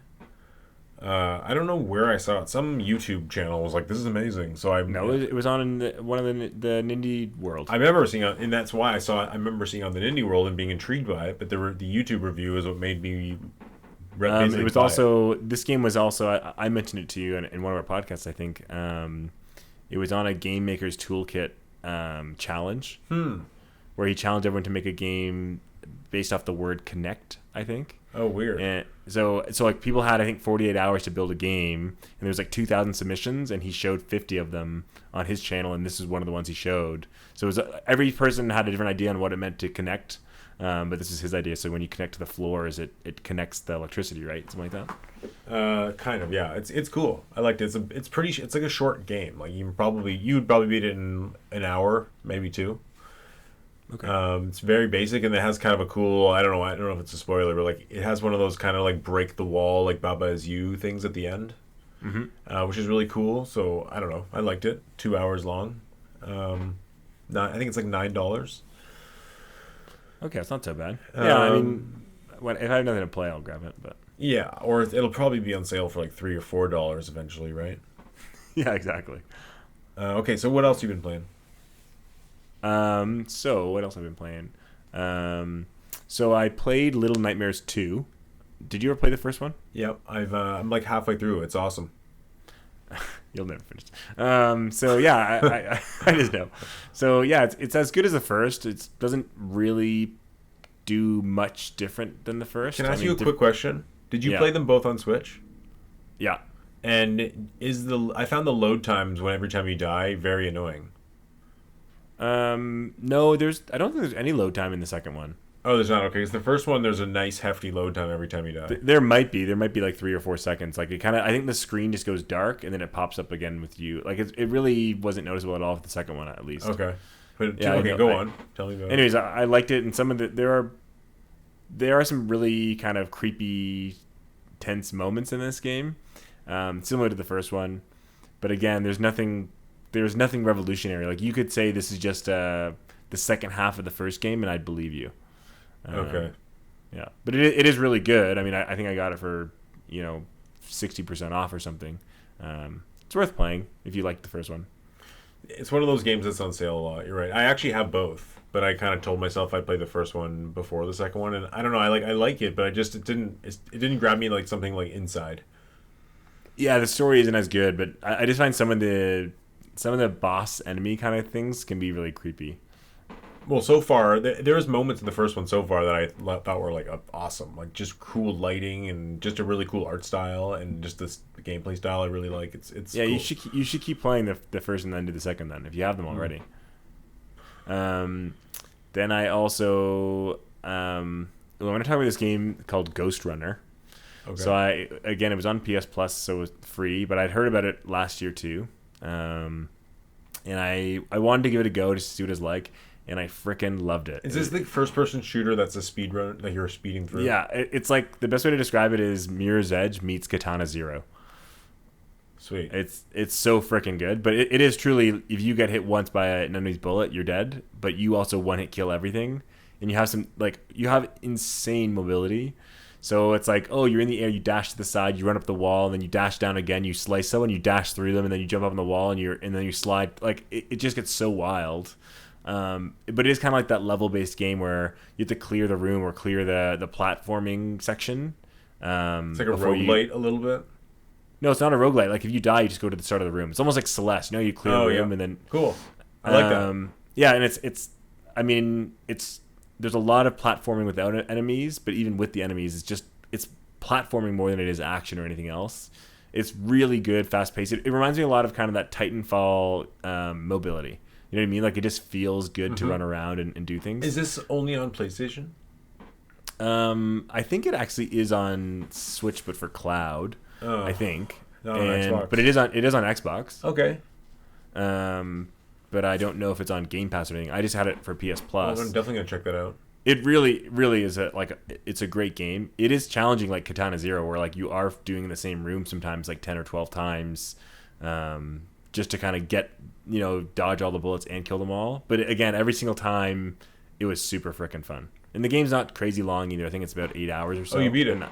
I don't know where I saw it. Some YouTube channel was like, "This is amazing." So it was on in one of the Nindy World. I remember seeing it, and that's why I saw it. I remember seeing it on the Nindy World and being intrigued by it. But the YouTube review is what made me. It was also this game was also I mentioned it to you in one of our podcasts. I think it was on a Game Maker's Toolkit challenge where he challenged everyone to make a game based off the word connect. I think. Oh, weird. And so like people had I think 48 hours to build a game, and there was like 2,000 submissions, and he showed 50 of them on his channel, and this is one of the ones he showed. So it was every person had a different idea on what it meant to connect, but this is his idea. So when you connect to the floors, it connects the electricity, right? Something like that. Kind of, yeah. It's cool. I liked it. It's like a short game. Like you would probably beat it in an hour, maybe two. Okay. It's very basic, and it has kind of a cool. I don't know if it's a spoiler, but like it has one of those kind of like break the wall, like Baba Is You things at the end, which is really cool. So I don't know. I liked it. 2 hours long. I think it's like $9. Okay, it's not so bad. Yeah, I mean, if I have nothing to play, I'll grab it. But yeah, or it'll probably be on sale for like $3 or $4 eventually, right? Yeah, exactly. Okay, so what else have you been playing? So what else have I been playing? So I played Little Nightmares 2. Did you ever play the first one? Yep, I'm like halfway through. It's awesome. You'll never finish. So yeah, I just know. So yeah, it's as good as the first. It doesn't really do much different than the first. Can I ask you a quick question? Did you play them both on Switch? Yeah. And I found the load times every time you die very annoying. No, I don't think there's any load time in the second one. Oh, there's not. Okay, because the first one there's a nice hefty load time every time you die. There might be like 3 or 4 seconds. Like I think the screen just goes dark and then it pops up again with you. Like it really wasn't noticeable at all with the second one at least. Okay, but yeah, okay, go on. Tell me about it. Anyways, I liked it, and some of there are some really kind of creepy, tense moments in this game, similar to the first one, but again, there's nothing revolutionary. Like you could say this is just the second half of the first game, and I'd believe you. Okay. Yeah, but it is really good. I mean, I think I got it for 60% off or something. It's worth playing if you like the first one. It's one of those games that's on sale a lot. You're right. I actually have both, but I kind of told myself I'd play the first one before the second one, and I don't know. I like it, but it didn't grab me like something like Inside. Yeah, the story isn't as good, but I just find some of the boss enemy kind of things can be really creepy. Well, so far there was moments in the first one so far that I thought were like awesome, like just cool lighting and just a really cool art style and just the gameplay style I really like. It's yeah. Cool. You should keep playing the first and then do the second then if you have them already. Then I also I want to talk about this game called Ghost Runner. Okay. So it was on PS Plus, so it was free, but I'd heard about it last year too, and I wanted to give it a go just to see what it's like. And I frickin' loved it. Is this the first-person shooter that's a speed run that you're speeding through? Yeah, it's like the best way to describe it is Mirror's Edge meets Katana Zero. Sweet. It's so freaking good. But it is truly, if you get hit once by an enemy's bullet, you're dead. But you also one hit kill everything, and you have you have insane mobility. So it's like, oh, you're in the air, you dash to the side, you run up the wall, and then you dash down again, you slice someone, you dash through them, and then you jump up on the wall, and then you slide. Like it just gets so wild. But it is kind of like that level-based game where you have to clear the room or clear the platforming section. It's like a roguelite a little bit. No, it's not a roguelite. Like if you die, you just go to the start of the room. It's almost like Celeste. You know, you clear the room and then cool. I like that. Yeah, and it's. I mean, there's a lot of platforming without enemies, but even with the enemies, it's platforming more than it is action or anything else. It's really good, fast paced. It reminds me a lot of kind of that Titanfall mobility. You know what I mean? Like it just feels good to run around and do things. Is this only on PlayStation? I think it actually is on Switch, but for cloud. Oh, I think. Not on Xbox. But it is on Xbox. Okay. But I don't know if it's on Game Pass or anything. I just had it for PS Plus. I'm definitely gonna check that out. It really, really is it's a great game. It is challenging, like Katana Zero, where like you are doing in the same room sometimes like 10 or 12 times, just to kind of get dodge all the bullets and kill them all. But again, every single time, it was super freaking fun. And the game's not crazy long either. I think it's about 8 hours or so. Oh, you beat it?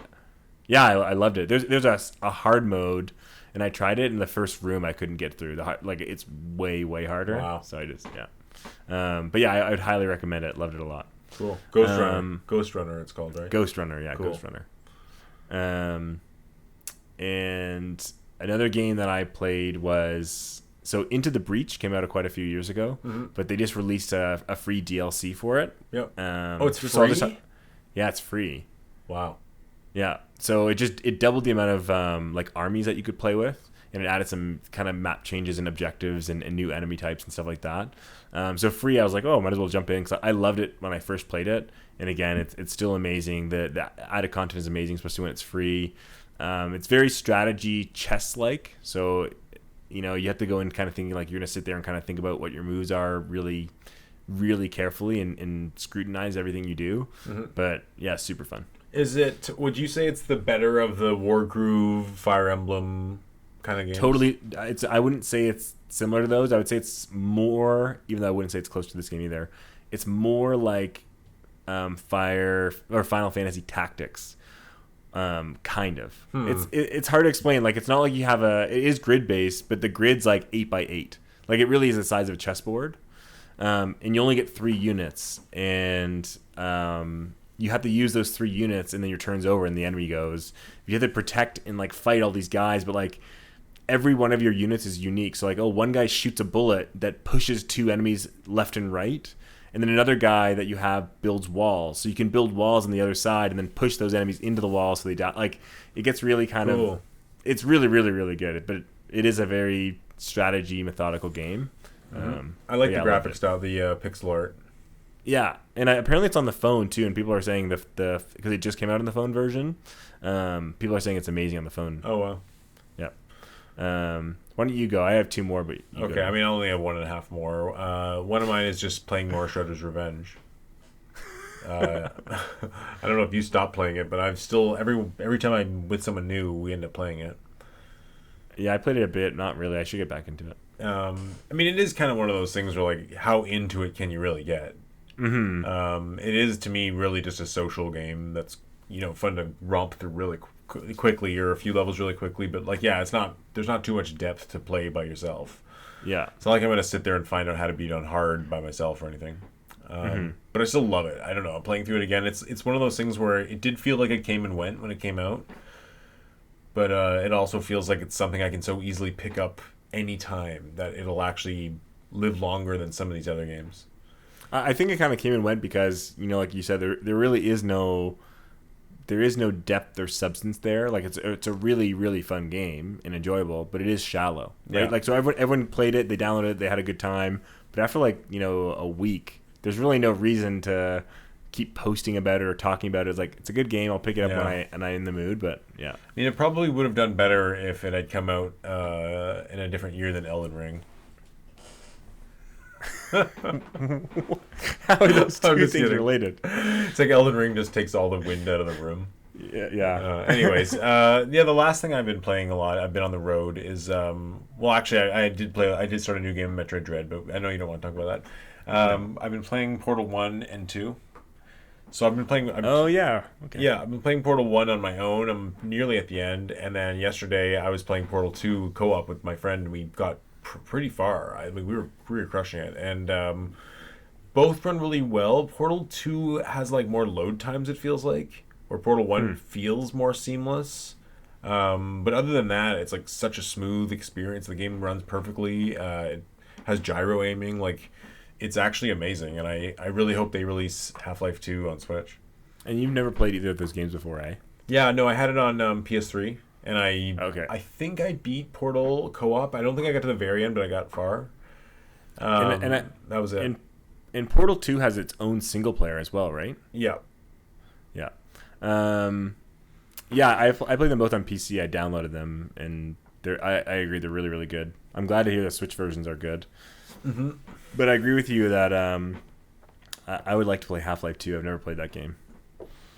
Yeah, I loved it. There's a hard mode. And I tried it in the first room. I couldn't get through it's way harder. Wow. So I just but yeah, I would highly recommend it. Loved it a lot. Cool. Ghost Runner, it's called, right? Ghost Runner, yeah, cool. Ghost Runner. And another game that I played was Into the Breach came out quite a few years ago, but they just released a free DLC for it. Yep. It's free. Yeah, it's free. Wow. Yeah, so it doubled the amount of like armies that you could play with, and it added some kind of map changes and objectives and new enemy types and stuff like that. So free, I was like, oh, might as well jump in because I loved it when I first played it, and again, it's still amazing. The added content is amazing, especially when it's free. It's very strategy chess like, so you have to go in kind of thinking like you're gonna sit there and kind of think about what your moves are really, really carefully and scrutinize everything you do. But yeah, super fun. Would you say it's the better of the Wargroove, Fire Emblem kind of games? Totally. I wouldn't say it's similar to those. I would say it's more, even though I wouldn't say it's close to this game either, it's more like Final Fantasy Tactics. Kind of. It's hard to explain. Like it's not like you have it is grid based, but the grid's like 8x8. Like it really is the size of a chessboard. And you only get 3 units, and you have to use those 3 units, and then your turn's over, and the enemy goes. You have to protect and like fight all these guys, but like every one of your units is unique. So like, one guy shoots a bullet that pushes 2 enemies left and right, and then another guy that you have builds walls. So you can build walls on the other side, and then push those enemies into the wall so they die. Like it gets really kind of. It's really, really, really good, but it is a very strategy methodical game. I like the graphic style, the pixel art. Yeah, and apparently it's on the phone too, and people are saying because it just came out in the phone version. People are saying it's amazing on the phone. Oh wow. Yeah. Why don't you go? I have 2 more, but okay. Go. I mean, I only have 1.5 more. One of mine is just playing more Shredder's Revenge. I don't know if you stopped playing it, but I've still every time I'm with someone new, we end up playing it. Yeah, I played it a bit. Not really. I should get back into it. I mean, it is kind of one of those things where like, how into it can you really get? It is to me really just a social game that's fun to romp through really quickly, or a few levels really quickly. But like, yeah, there's not too much depth to play by yourself. Yeah, it's not like I'm gonna sit there and find out how to beat on hard by myself or anything. But I still love it. I don't know. I'm playing through it again. It's one of those things where it did feel like it came and went when it came out, but it also feels like it's something I can so easily pick up anytime that it'll actually live longer than some of these other games. I think it kind of came and went because like you said, there really is no depth or substance there. Like it's a really, really fun game and enjoyable, but it is shallow, right? Yeah. Like so everyone played it, they downloaded it, they had a good time, but after like a week, there's really no reason to keep posting about it or talking about it. It's like, it's a good game, I'll pick it up when I'm in the mood. But yeah, I mean, it probably would have done better if it had come out in a different year than Elden Ring. How are those two things related? It's like Elden Ring just takes all the wind out of the room. Yeah. Anyways, the last thing I've been playing a lot, I've been on the road, is well, actually, I did start a new game, Metroid Dread, but I know you don't want to talk about that. No. I've been playing Portal 1 and 2. So I've been playing. Oh yeah. Okay. Yeah, I've been playing Portal 1 on my own. I'm nearly at the end, and then yesterday I was playing Portal 2 co-op with my friend. We got pretty far. I mean, we were crushing it, and both run really well. Portal 2 has like more load times, it feels like, where Portal 1 feels more seamless. But other than that, it's like such a smooth experience. The game runs perfectly. It has gyro aiming. Like, it's actually amazing, and I really hope they release Half-Life 2 on Switch. And you've never played either of those games before, eh? Yeah, no, I had it on PS3, and Okay. I think I beat Portal co-op. I don't think I got to the very end, but I got far. That was it. And Portal 2 has its own single player as well, right? Yeah. Yeah. Yeah, I played them both on PC. I downloaded them, and I agree they're really, really good. I'm glad to hear the Switch versions are good. Mm-hmm. But I agree with you that I would like to play Half-Life 2. I've never played that game.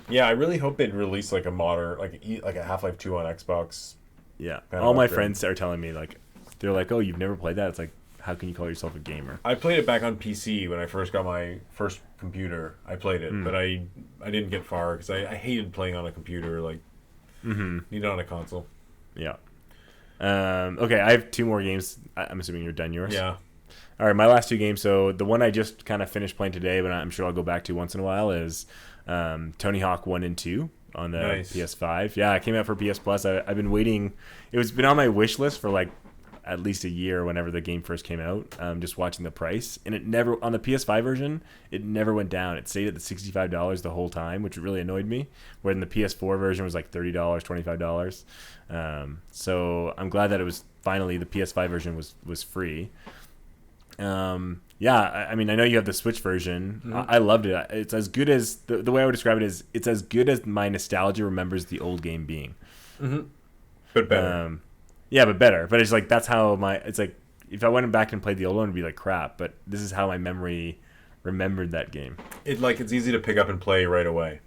Yeah, I really hope they'd release like a modern, like a Half-Life 2 on Xbox. Yeah. Kind All of my upgrade. friends are telling me, like, they're like, oh, you've never played that? It's like, how can you call yourself a gamer? I played it back on PC when I first got my first computer. I played it, but I didn't get far because I hated playing on a computer. Like, need it on a console. Yeah. Okay, I have two more games. I'm assuming you're done yours? Yeah. All right, my last two games. So the one I just kind of finished playing today, but I'm sure I'll go back to once in a while, is Tony Hawk 1 and 2 on the PS5. Yeah, it came out for PS Plus. I've been waiting. It's been on my wish list for like at least a year whenever the game first came out, just watching the price. And it never, on the PS5 version, it never went down. It stayed at the $65 the whole time, which really annoyed me. Where in the PS4 version was like $30, $25. So I'm glad that it was finally, the PS5 version was free. Yeah, I mean, I know you have the Switch version. I loved it. It's as good as, the way I would describe it is, it's as good as my nostalgia remembers the old game being. But better. Yeah, but better. But it's like, that's how it's like, if I went back and played the old one, it'd be like crap. But this is how my memory remembered that game. It's easy to pick up and play right away.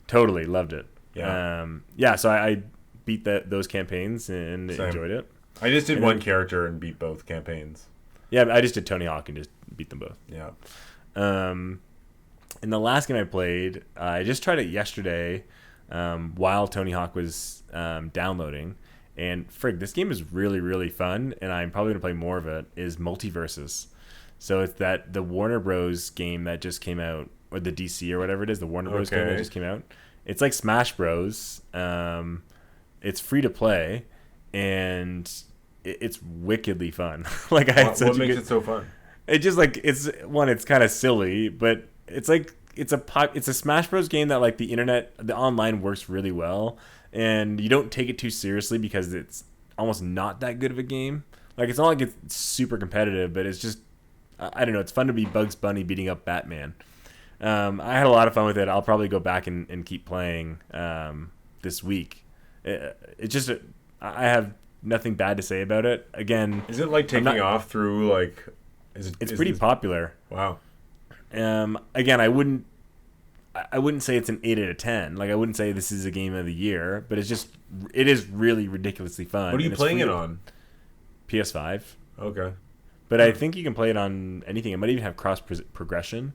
Totally loved it. Yeah. Yeah. So I beat those campaigns and Same. enjoyed it. I just did one character and beat both campaigns. Yeah, I just did Tony Hawk and just beat them both. Yeah. And the last game I played, I just tried it yesterday while Tony Hawk was downloading. And frig, this game is really, really fun, and I'm probably going to play more of it, is Multiverses. So it's the Warner Bros. Game that just came out, or the DC or whatever it is, the Warner Bros. Game that just came out. It's like Smash Bros. It's free to play, and it's wickedly fun. Like, What makes it so fun? It just like, it's kind of silly, but it's like it's a Smash Bros. Game that like the online works really well. And you don't take it too seriously because it's almost not that good of a game. Like, it's not like it's super competitive, but it's just, I don't know, it's fun to be Bugs Bunny beating up Batman. I had a lot of fun with it. I'll probably go back and keep playing this week. It's just, I have nothing bad to say about it. Again, is it like taking off through like? It's pretty popular. Wow. Again, I wouldn't say it's an 8 out of 10. Like, I wouldn't say this is a game of the year, but it is really ridiculously fun. What are you playing it on? PS5. Okay. But I think you can play it on anything. It might even have cross progression,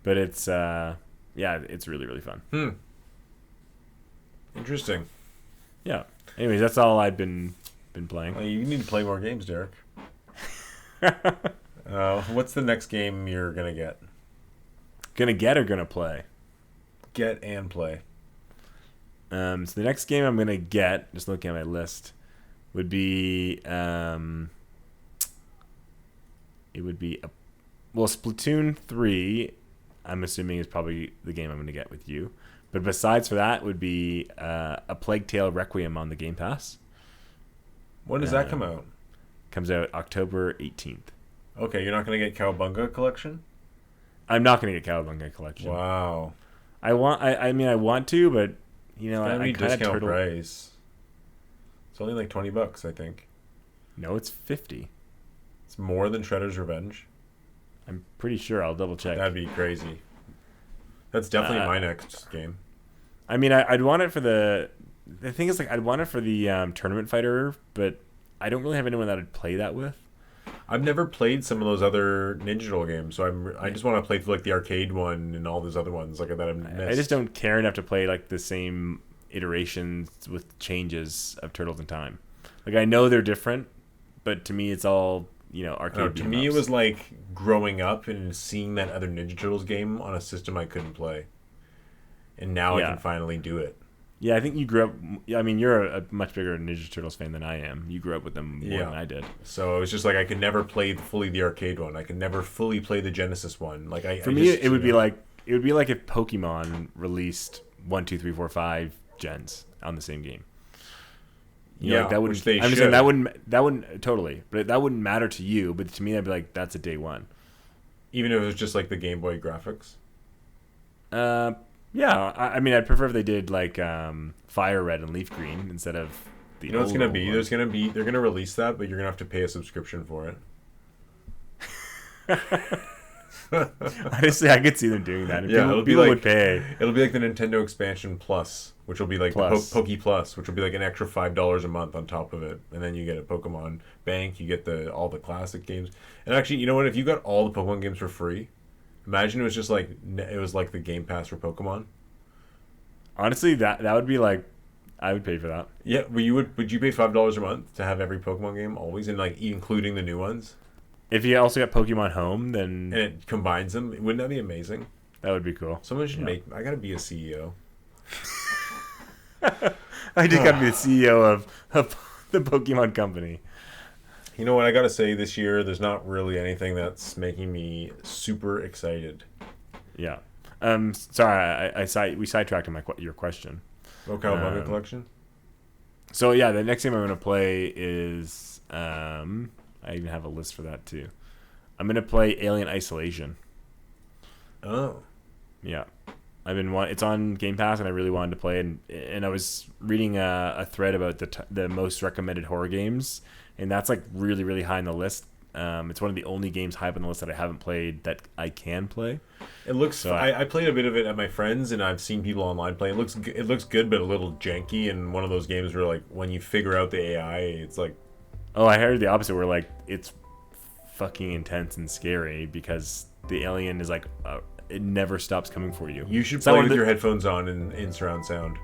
but it's it's really, really fun. Interesting. Yeah. Anyways, that's all I've been playing. Well, you need to play more games, Derek. What's the next game you're gonna get? Gonna get or gonna play? Get and play. So the next game I'm gonna get, just looking at my list, would be Splatoon 3. I'm assuming is probably the game I'm gonna get with you. But besides for that, would be A Plague Tale Requiem on the Game Pass. When does that come out? Comes out October 18th. Okay, you're not gonna get Cowabunga Collection? I'm not gonna get Cowabunga Collection. Wow. I want to, but you know, It's gonna be I kind of discount price. It's only like $20, I think. No, it's 50. It's more than Shredder's Revenge. I'm pretty sure. I'll double check. That'd be crazy. That's definitely my next game. I mean, I'd want it for the thing is like I'd want it for the tournament fighter, but I don't really have anyone that I'd play that with. I've never played some of those other Ninja Turtle games, so I just want to play like the arcade one and all those other ones like that I've missed. I just don't care enough to play like the same iterations with changes of Turtles in Time. Like I know they're different, but to me it's all arcade. To me, it was like growing up and seeing that other Ninja Turtles game on a system I couldn't play, and now I can finally do it. Yeah, I think you grew up. I mean, you're a much bigger Ninja Turtles fan than I am. You grew up with them more than I did. So it was just like I could never play fully the arcade one. I could never fully play the Genesis one. Like for me, it would be like if Pokemon released 1, 2, 3, 4, 5 gens on the same game. Like that wouldn't. I'm just saying that wouldn't totally, but that wouldn't matter to you. But to me, I'd be like, that's a day one. Even if it was just like the Game Boy graphics. Yeah, I mean, I'd prefer if they did like Fire Red and Leaf Green instead of the. You know what's gonna be? They're gonna release that, but you're gonna have to pay a subscription for it. Honestly, I could see them doing that. People would pay. It'll be like the Nintendo Expansion Plus, which will be like the Poke Plus, which will be like an extra $5 a month on top of it, and then you get a Pokemon Bank. You get all the classic games, and actually, you know what? If you got all the Pokemon games for free. Imagine it was just like the Game Pass for Pokemon. Honestly, that would be like, I would pay for that. Yeah, but would you pay $5 a month to have every Pokemon game always, and like including the new ones? If you also got Pokemon Home, then and it combines them, wouldn't that be amazing? That would be cool. Someone should make. I gotta be a CEO. I just gotta be the CEO of the Pokemon company. You know what I gotta say? This year, there's not really anything that's making me super excited. Yeah. Sorry, we sidetracked on your question. Cowabunga Collection. So yeah, the next game I'm gonna play is I even have a list for that too. I'm gonna play Alien Isolation. Oh. Yeah. It's on Game Pass, and I really wanted to play it. And I was reading a thread about the most recommended horror games. And that's like really, really high on the list. It's one of the only games high up on the list that I haven't played that I can play. It looks. So I played a bit of it at my friends, and I've seen people online play. It looks good, but a little janky. And one of those games where like when you figure out the AI, it's like. Oh, I heard the opposite. Where like it's fucking intense and scary because the alien is like it never stops coming for you. You should play with your headphones on in surround sound.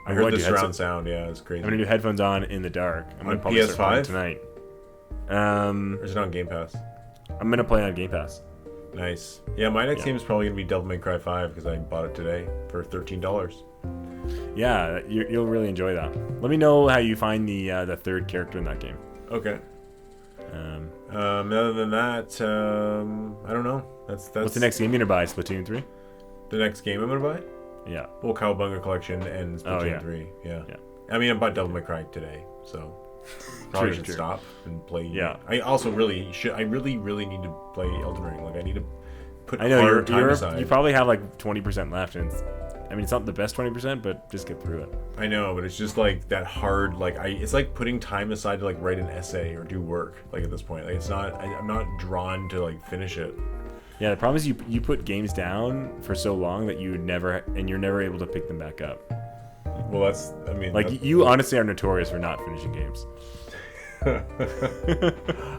I heard the surround sound. Yeah, it's crazy. I'm gonna do headphones on in the dark. I'm on PS5 tonight. Or is it on Game Pass? I'm gonna play on Game Pass. Nice. Yeah, my next game is probably gonna be Devil May Cry 5 because I bought it today for $13. Yeah, you'll really enjoy that. Let me know how you find the third character in that game. Okay. Other than that, I don't know. That's. What's the next game you're gonna buy? Splatoon 3? The next game I'm gonna buy? Yeah. Well, Cowabunga Collection and Splatoon 3. Yeah. I mean, I bought Devil May Cry today, so probably should stop and play. Yeah. I also really should. I really need to play Elden Ring. Like, I need to put. I know time aside. You probably have like 20% left, and it's not the best 20%, but just get through it. I know, but it's just like that hard. Like it's like putting time aside to like write an essay or do work. Like at this point, like it's not. I'm not drawn to like finish it. Yeah, the problem is you put games down for so long that you're never able to pick them back up. Well, you honestly are notorious for not finishing games.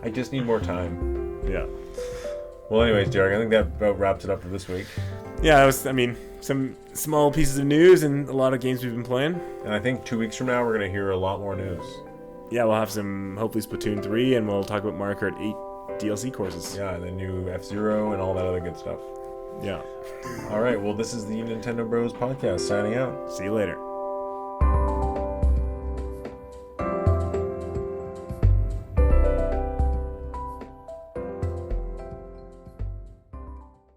I just need more time. Yeah. Well, anyways, Derek, I think that about wraps it up for this week. Yeah, some small pieces of news and a lot of games we've been playing. And I think 2 weeks from now, we're going to hear a lot more news. Yeah, we'll have some, hopefully, Splatoon 3, and we'll talk about Mario Kart 8 DLC courses. Yeah, and the new F-Zero and all that other good stuff. Yeah. All right, well, this is the Nintendo Bros podcast signing out. See you later.